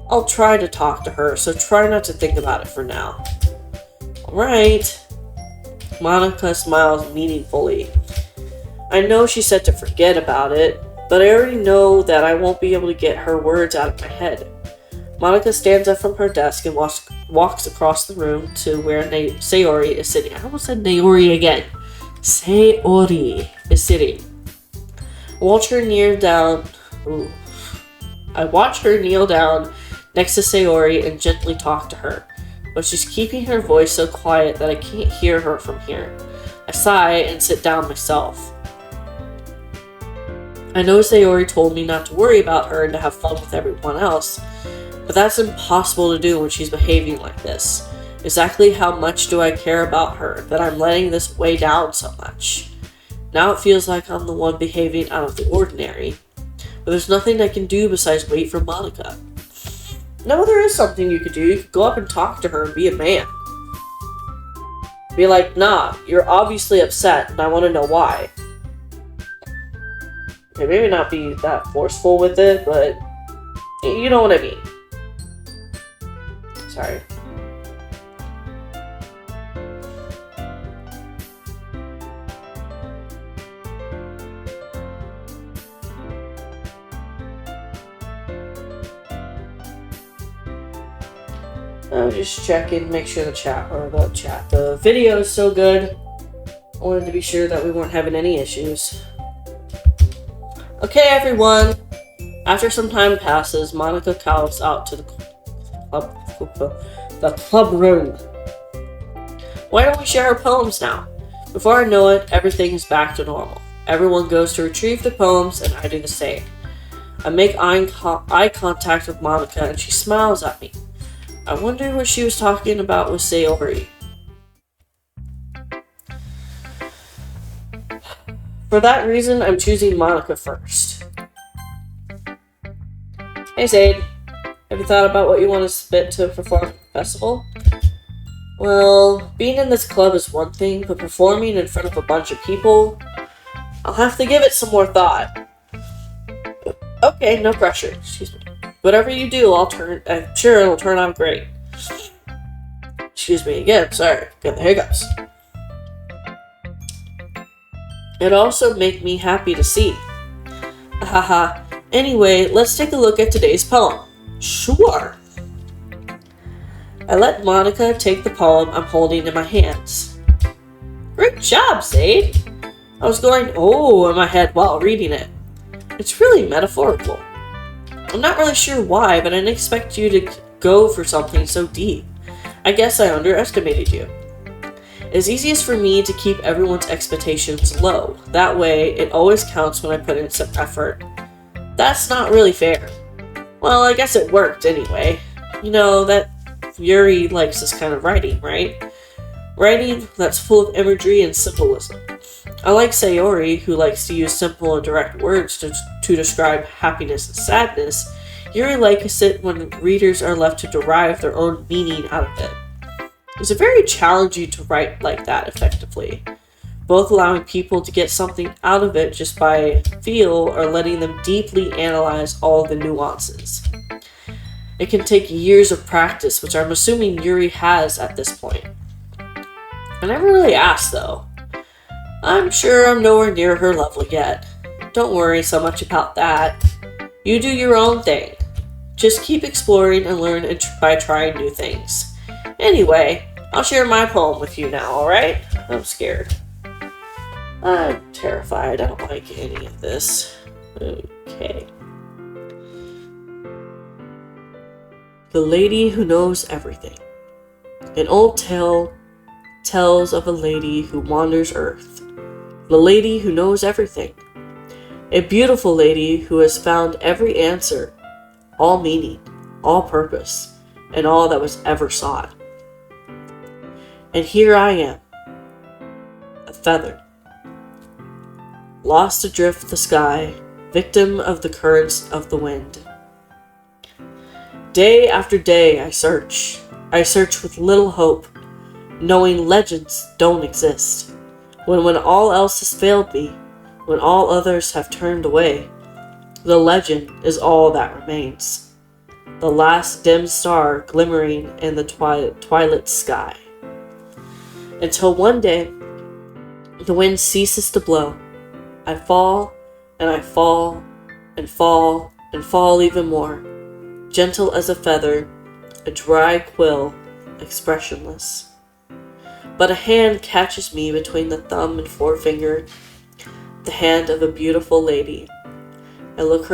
I'll try to talk to her, so try not to think about it for now. Alright. Monica smiles meaningfully. I know she said to forget about it, but I already know that I won't be able to get her words out of my head. Monica stands up from her desk and walks across the room to where Sayori is sitting. I almost said Naori again. Sayori is sitting. I watch her kneel down next to Sayori and gently talk to her, but she's keeping her voice so quiet that I can't hear her from here. I sigh and sit down myself. I know Sayori told me not to worry about her and to have fun with everyone else, but that's impossible to do when she's behaving like this. Exactly how much do I care about her that I'm letting this weigh down so much? Now it feels like I'm the one behaving out of the ordinary, but there's nothing I can do besides wait for Monica. No, there is something you could do. You could go up and talk to her and be a man. Be like, nah, you're obviously upset and I want to know why. Okay, maybe not be that forceful with it, but you know what I mean. Sorry. I'm just checking, make sure the video is so good. I wanted to be sure that we weren't having any issues. Okay, everyone. After some time passes, Monica calls out to the club room. Why don't we share our poems now? Before I know it, everything is back to normal. Everyone goes to retrieve their poems, and I do the same. I make eye contact with Monica, and she smiles at me. I wonder what she was talking about with Sayori. For that reason, I'm choosing Monica first. Hey, Zaid. Have you thought about what you want to spit to perform at the festival? Well, being in this club is one thing, but performing in front of a bunch of people, I'll have to give it some more thought. Okay, no pressure. Excuse me. Whatever you do, I'm sure it'll turn out great. Excuse me again, sorry. Got the hiccups. It also make me happy to see. Haha. Anyway, let's take a look at today's poem. Sure. I let Monica take the poem I'm holding in my hands. Great job, Zaid. I was going, oh, in my head while reading it. It's really metaphorical. I'm not really sure why, but I didn't expect you to go for something so deep. I guess I underestimated you. It's easiest for me to keep everyone's expectations low. That way, it always counts when I put in some effort. That's not really fair. Well, I guess it worked anyway. You know, that Yuri likes this kind of writing, right? Writing that's full of imagery and symbolism. I like Sayori, who likes to use simple and direct words to describe happiness and sadness. Yuri likes it when readers are left to derive their own meaning out of it. It's very challenging to write like that effectively, both allowing people to get something out of it just by feel or letting them deeply analyze all the nuances. It can take years of practice, which I'm assuming Yuri has at this point. I never really asked, though. I'm sure I'm nowhere near her level yet. Don't worry so much about that. You do your own thing. Just keep exploring and learn by trying new things. Anyway, I'll share my poem with you now, alright? I'm scared. I'm terrified. I don't like any of this. Okay. The Lady Who Knows Everything. An old tale tells of a lady who wanders Earth, the lady who knows everything, a beautiful lady who has found every answer, all meaning, all purpose, and all that was ever sought. And here I am, a feather, lost adrift the sky, victim of the currents of the wind. Day after day I search with little hope, knowing legends don't exist. When all else has failed me, when all others have turned away, the legend is all that remains, the last dim star glimmering in the twilight sky. Until one day, the wind ceases to blow. I fall, and I fall, and fall, and fall even more, gentle as a feather, a dry quill, expressionless. But a hand catches me between the thumb and forefinger, the hand of a beautiful lady. I look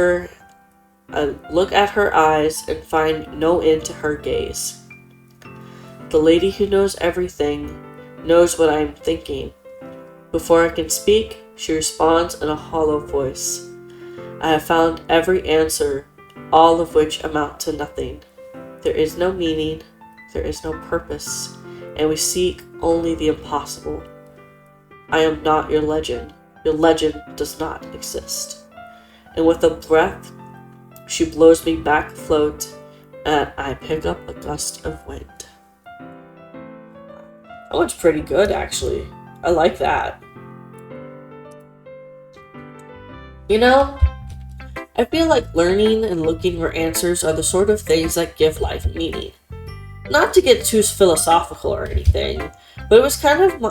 at her eyes and find no end to her gaze. The lady who knows everything knows what I am thinking. Before I can speak, she responds in a hollow voice. I have found every answer, all of which amount to nothing. There is no meaning, there is no purpose, and we seek only the impossible. I am not your legend. Your legend does not exist. And with a breath, she blows me back afloat, and I pick up a gust of wind. That one's pretty good, actually. I like that. You know, I feel like learning and looking for answers are the sort of things that give life meaning. Not to get too philosophical or anything, but it was kind of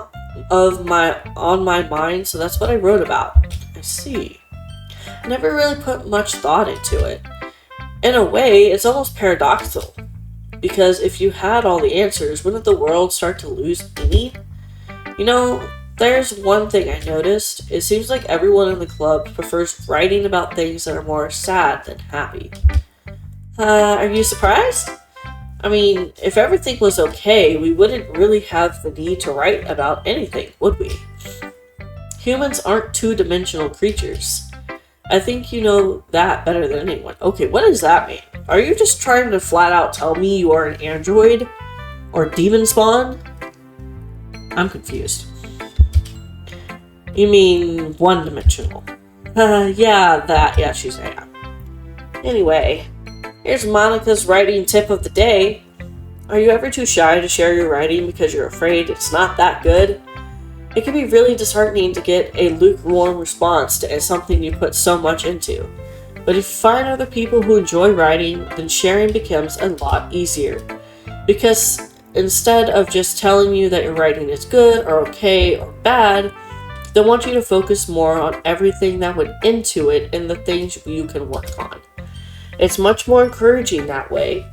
on my mind, so that's what I wrote about. I see. I never really put much thought into it. In a way, it's almost paradoxical. Because if you had all the answers, wouldn't the world start to lose meaning? You know, there's one thing I noticed. It seems like everyone in the club prefers writing about things that are more sad than happy. Are you surprised? I mean, if everything was okay, we wouldn't really have the need to write about anything, would we? Humans aren't two-dimensional creatures. I think you know that better than anyone. Okay, what does that mean? Are you just trying to flat out tell me you are an android? Or demon spawn? I'm confused. You mean one-dimensional? Yeah, she's yeah. Anyway, here's Monica's writing tip of the day. Are you ever too shy to share your writing because you're afraid it's not that good? It can be really disheartening to get a lukewarm response to something you put so much into. But if you find other people who enjoy writing, then sharing becomes a lot easier. Because instead of just telling you that your writing is good or okay or bad, they want you to focus more on everything that went into it and the things you can work on. It's much more encouraging that way,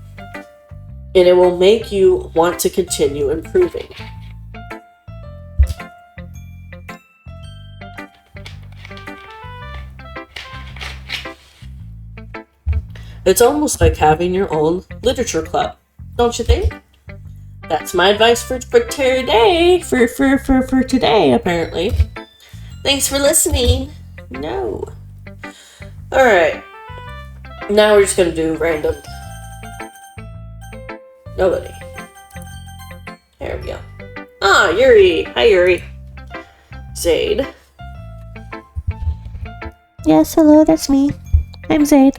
and it will make you want to continue improving. It's almost like having your own literature club, don't you think? That's my advice for today. For today, apparently. Thanks for listening. No. Alright. Now we're just gonna do random. Nobody. There we go. Ah, Yuri. Hi, Yuri. Zaid. Yes, hello, that's me. I'm Zaid.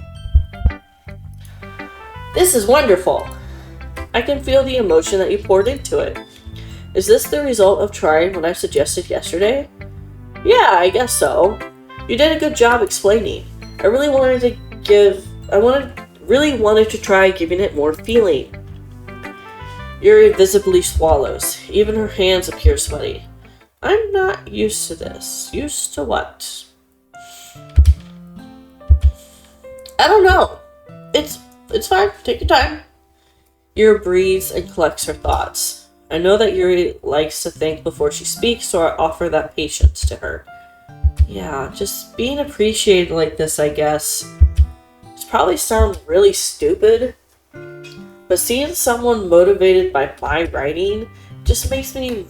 This is wonderful. I can feel the emotion that you poured into it. Is this the result of trying what I suggested yesterday? Yeah, I guess so. You did a good job explaining. I really wanted to try giving it more feeling. Yuri visibly swallows. Even her hands appear sweaty. I'm not used to this. Used to what? I don't know. It's fine. Take your time. Yuri breathes and collects her thoughts. I know that Yuri likes to think before she speaks, so I offer that patience to her. Yeah, just being appreciated like this, I guess. It probably sounds really stupid, but seeing someone motivated by my writing just makes me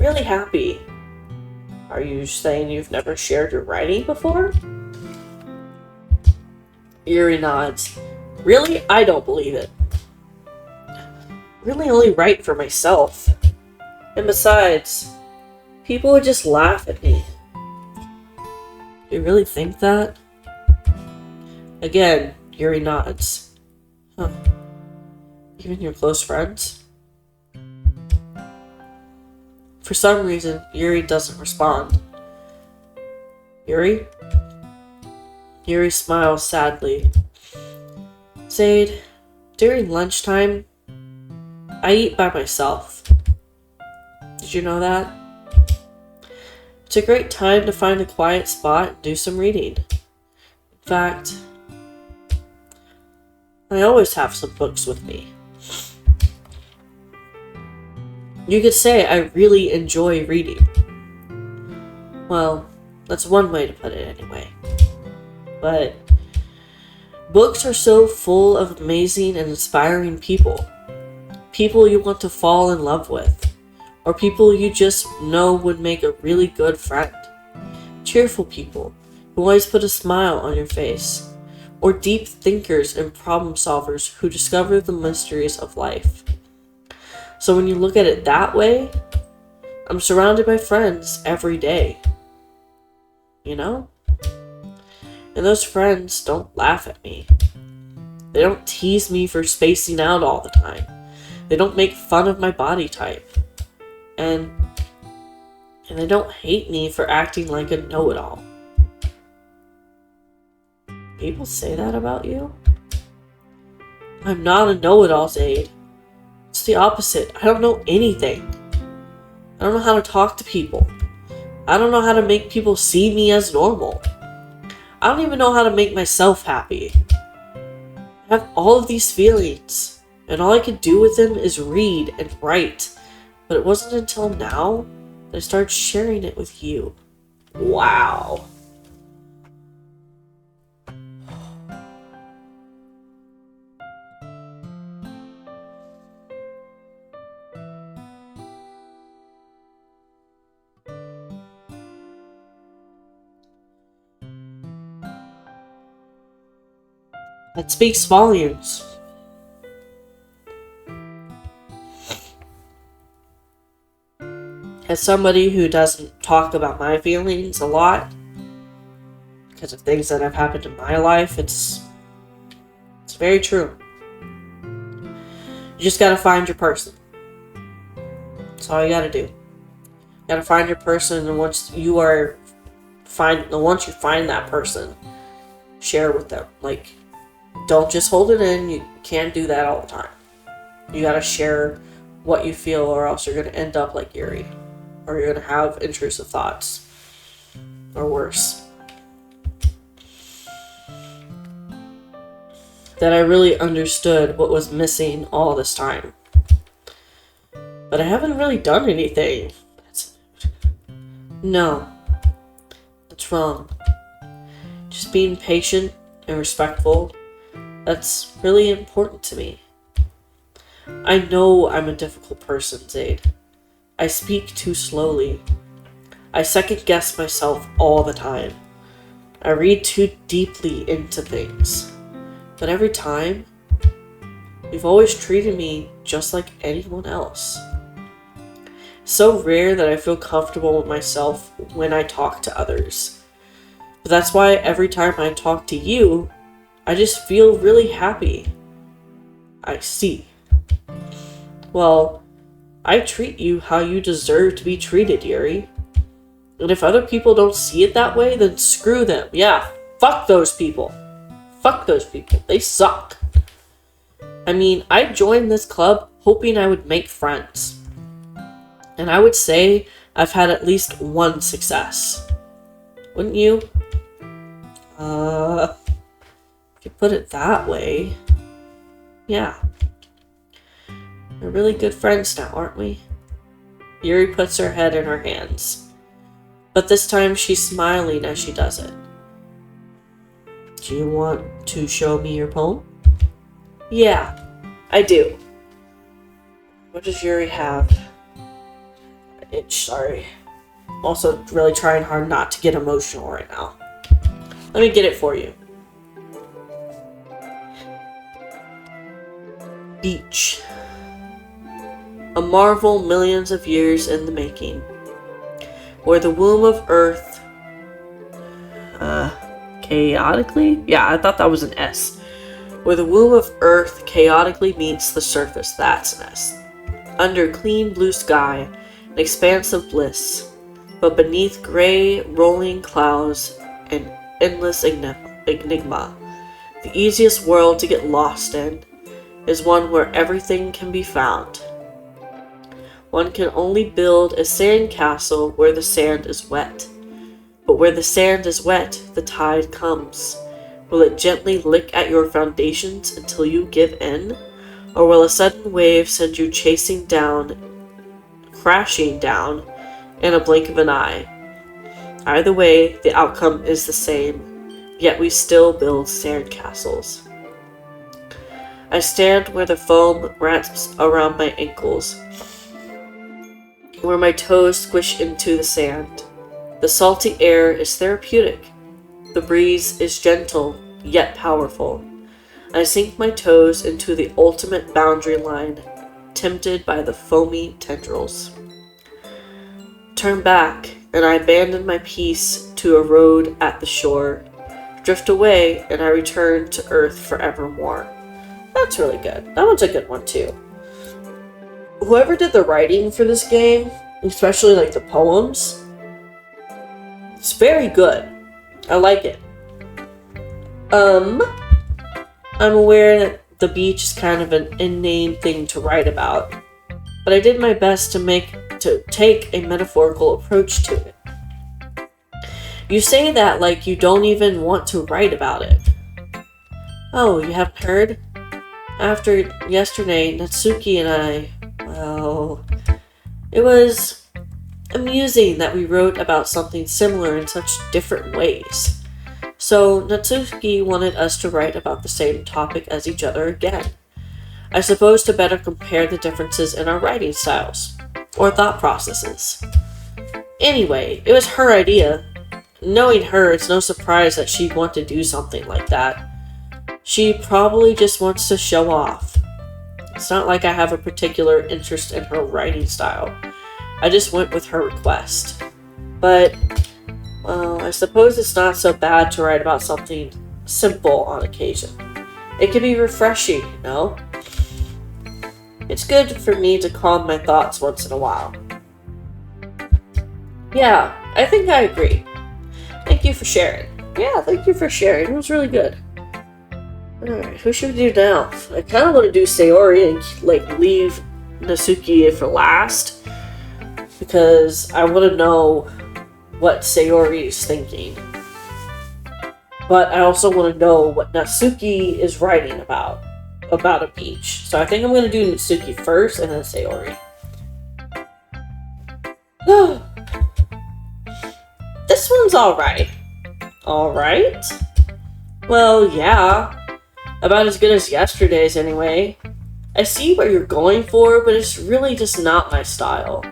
really happy. Are you saying you've never shared your writing before? Yuri nods. Really? I don't believe it. Really only write for myself. And besides, people would just laugh at me. Do you really think that? Again, Yuri nods. Huh. Even your close friends? For some reason, Yuri doesn't respond. Yuri? Yuri smiles sadly. Zaid, during lunchtime, I eat by myself. Did you know that? It's a great time to find a quiet spot and do some reading. In fact, I always have some books with me. You could say I really enjoy reading. Well, that's one way to put it anyway. But books are so full of amazing and inspiring people. People you want to fall in love with. Or people you just know would make a really good friend. Cheerful people who always put a smile on your face. Or deep thinkers and problem solvers who discover the mysteries of life. So when you look at it that way, I'm surrounded by friends every day. You know? And those friends don't laugh at me. They don't tease me for spacing out all the time. They don't make fun of my body type. And they don't hate me for acting like a know-it-all. People say that about you? I'm not a know-it-all, Zaid. It's the opposite. I don't know anything. I don't know how to talk to people. I don't know how to make people see me as normal. I don't even know how to make myself happy. I have all of these feelings, and all I can do with them is read and write. But it wasn't until now that I started sharing it with you. Wow. That speaks volumes. As somebody who doesn't talk about my feelings a lot, because of things that have happened in my life, it's very true. You just gotta find your person. That's all you gotta do. You gotta find your person, and once you find that person, share with them. Like, don't just hold it in. You can't do that all the time. You gotta share what you feel, or else you're gonna end up like Yuri. Or you're gonna have intrusive thoughts. Or worse. That I really understood what was missing all this time. But I haven't really done anything. No. That's wrong. Just being patient and respectful, that's really important to me. I know I'm a difficult person, Zaid. I speak too slowly. I second guess myself all the time. I read too deeply into things. But every time, you've always treated me just like anyone else. So rare that I feel comfortable with myself when I talk to others. But that's why every time I talk to you, I just feel really happy. I see. Well, I treat you how you deserve to be treated, Yuri. And if other people don't see it that way, then screw them. Yeah, fuck those people. Fuck those people. They suck. I mean, I joined this club hoping I would make friends. And I would say I've had at least one success. Wouldn't you? If you put it that way, yeah. We're really good friends now, aren't we? Yuri puts her head in her hands. But this time she's smiling as she does it. Do you want to show me your poem? Yeah, I do. What does Yuri have? itch, sorry. I'm also really trying hard not to get emotional right now. Let me get it for you. Beach. A marvel millions of years in the making. Where the womb of Earth... chaotically? Yeah, I thought that was an S. Where the womb of Earth chaotically meets the surface, that's an S. Under clean blue sky, an expanse of bliss. But beneath gray, rolling clouds, an endless enigma. The easiest world to get lost in is one where everything can be found. One can only build a sand castle where the sand is wet. But where the sand is wet, the tide comes. Will it gently lick at your foundations until you give in? Or will a sudden wave send you crashing down, in a blink of an eye? Either way, the outcome is the same, yet we still build sand castles. I stand where the foam wraps around my ankles, where my toes squish into the sand. The salty air is therapeutic. The breeze is gentle, yet powerful. I sink my toes into the ultimate boundary line, tempted by the foamy tendrils. Turn back, and I abandon my peace to a road at the shore. Drift away, and I return to earth forevermore. That's really good. That one's a good one, too. Whoever did the writing for this game, especially like the poems, it's very good. I like it. I'm aware that the beach is kind of an inane thing to write about, but I did my best to take a metaphorical approach to it. You say that like you don't even want to write about it. Oh, you haven't heard? After yesterday, Natsuki and I, well, it was amusing that we wrote about something similar in such different ways. So Natsuki wanted us to write about the same topic as each other again. I suppose to better compare the differences in our writing styles, or thought processes. Anyway, it was her idea. Knowing her, it's no surprise that she'd want to do something like that. She probably just wants to show off. It's not like I have a particular interest in her writing style. I just went with her request. But, well, I suppose it's not so bad to write about something simple on occasion. It can be refreshing, you know? It's good for me to calm my thoughts once in a while. Yeah, I think I agree. Thank you for sharing. Yeah, thank you for sharing. It was really good. Alright, who should we do now? I kind of want to do Sayori and, leave Natsuki for last. Because I want to know what Sayori is thinking. But I also want to know what Natsuki is writing about a beach. So I think I'm going to do Natsuki first and then Sayori. This one's alright. Alright? Well, yeah. About as good as yesterday's anyway. I see what you're going for, but it's really just not my style.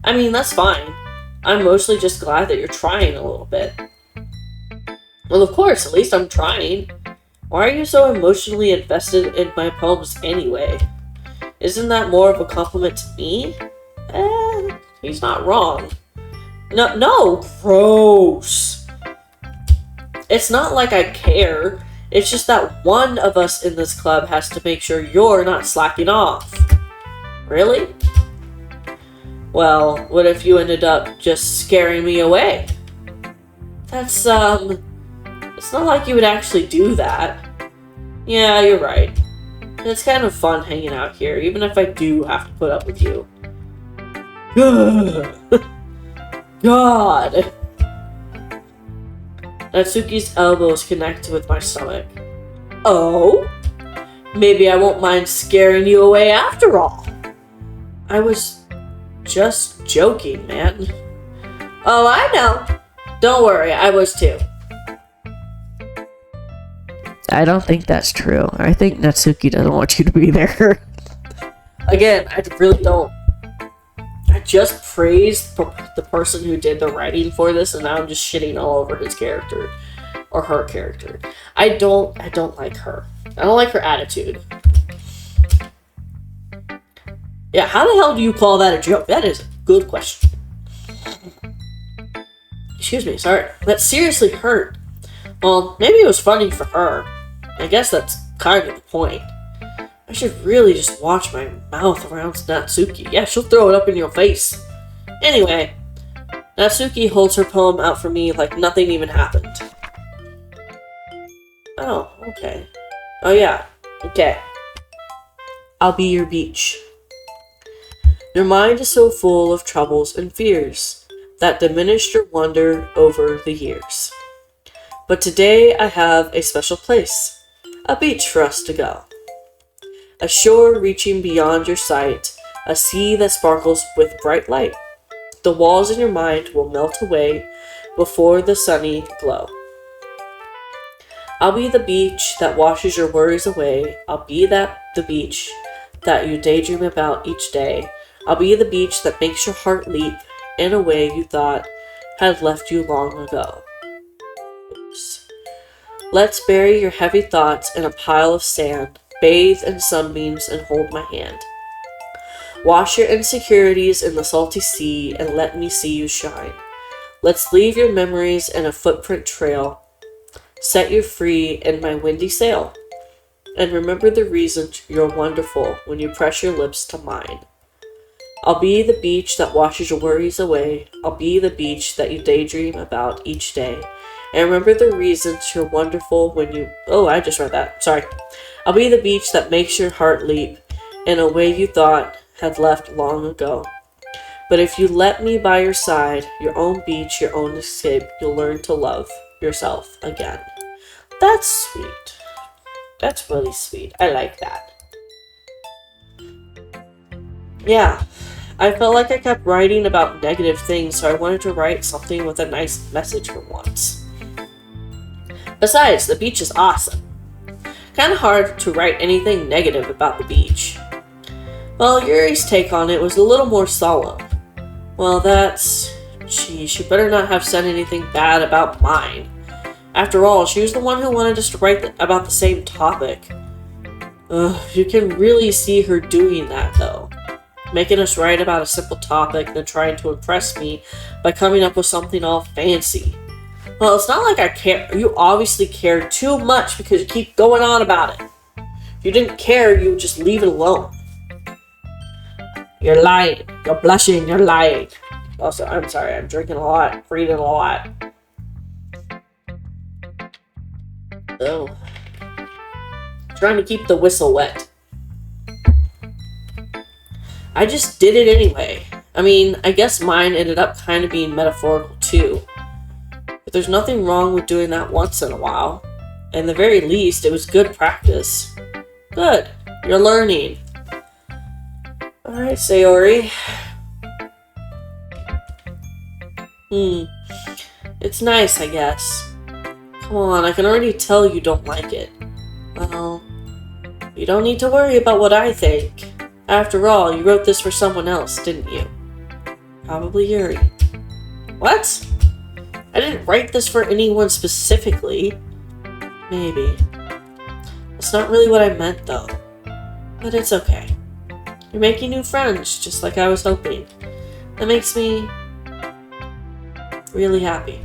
I mean, that's fine. I'm mostly just glad that you're trying a little bit. Well, of course, at least I'm trying. Why are you so emotionally invested in my poems anyway? Isn't that more of a compliment to me? He's not wrong. No, gross. It's not like I care. It's just that one of us in this club has to make sure you're not slacking off. Really? Well, what if you ended up just scaring me away? It's not like you would actually do that. Yeah, you're right. It's kind of fun hanging out here, even if I do have to put up with you. God! Natsuki's elbows connect with my stomach. Oh? Maybe I won't mind scaring you away after all. I was just joking, man. Oh, I know. Don't worry, I was too. I don't think that's true. I think Natsuki doesn't want you to be there. Again, I really don't. I just praised the person who did the writing for this, and now I'm just shitting all over his character or her character. I don't like her. I don't like her attitude. Yeah, how the hell do you call that a joke? That is a good question. Excuse me, sorry. That seriously hurt. Well, maybe it was funny for her. I guess that's kind of the point. I should really just watch my mouth around Natsuki. Yeah, she'll throw it up in your face. Anyway, Natsuki holds her poem out for me like nothing even happened. Oh, okay. Oh yeah, okay. I'll be your beach. Your mind is so full of troubles and fears that diminished your wonder over the years. But today I have a special place, a beach for us to go. A shore reaching beyond your sight, a sea that sparkles with bright light. The walls in your mind will melt away before the sunny glow. I'll be the beach that washes your worries away. I'll be the beach that you daydream about each day. I'll be the beach that makes your heart leap in a way you thought had left you long ago. Oops. Let's bury your heavy thoughts in a pile of sand, bathe in sunbeams and hold my hand. Wash your insecurities in the salty sea and let me see you shine. Let's leave your memories in a footprint trail, set you free in my windy sail. And remember the reason you're wonderful when you press your lips to mine. I'll be the beach that washes your worries away. I'll be the beach that you daydream about each day. And remember the reasons you're wonderful when you... Oh, I just read that. Sorry. I'll be the beach that makes your heart leap in a way you thought had left long ago. But if you let me by your side, your own beach, your own escape, you'll learn to love yourself again. That's sweet. That's really sweet. I like that. Yeah. I felt like I kept writing about negative things, so I wanted to write something with a nice message for once. Besides, the beach is awesome. Kinda hard to write anything negative about the beach. Well, Yuri's take on it was a little more solemn. Well, that's... Geez, you better not have said anything bad about mine. After all, she was the one who wanted us to write about the same topic. You can really see her doing that, though. Making us write about a simple topic, then trying to impress me by coming up with something all fancy. Well, it's not like I care. You obviously care too much because you keep going on about it. If you didn't care, you would just leave it alone. You're lying. You're blushing. You're lying. Also, I'm sorry. I'm drinking a lot. Reading a lot. Oh. Trying to keep the whistle wet. I just did it anyway. I mean, I guess mine ended up kind of being metaphorical too. But there's nothing wrong with doing that once in a while. At the very least, it was good practice. Good. You're learning. Alright, Sayori. It's nice, I guess. Come on, I can already tell you don't like it. Well, you don't need to worry about what I think. After all, you wrote this for someone else, didn't you? Probably Yuri. What? I didn't write this for anyone specifically. Maybe. That's not really what I meant, though. But it's okay. You're making new friends, just like I was hoping. That makes me really happy.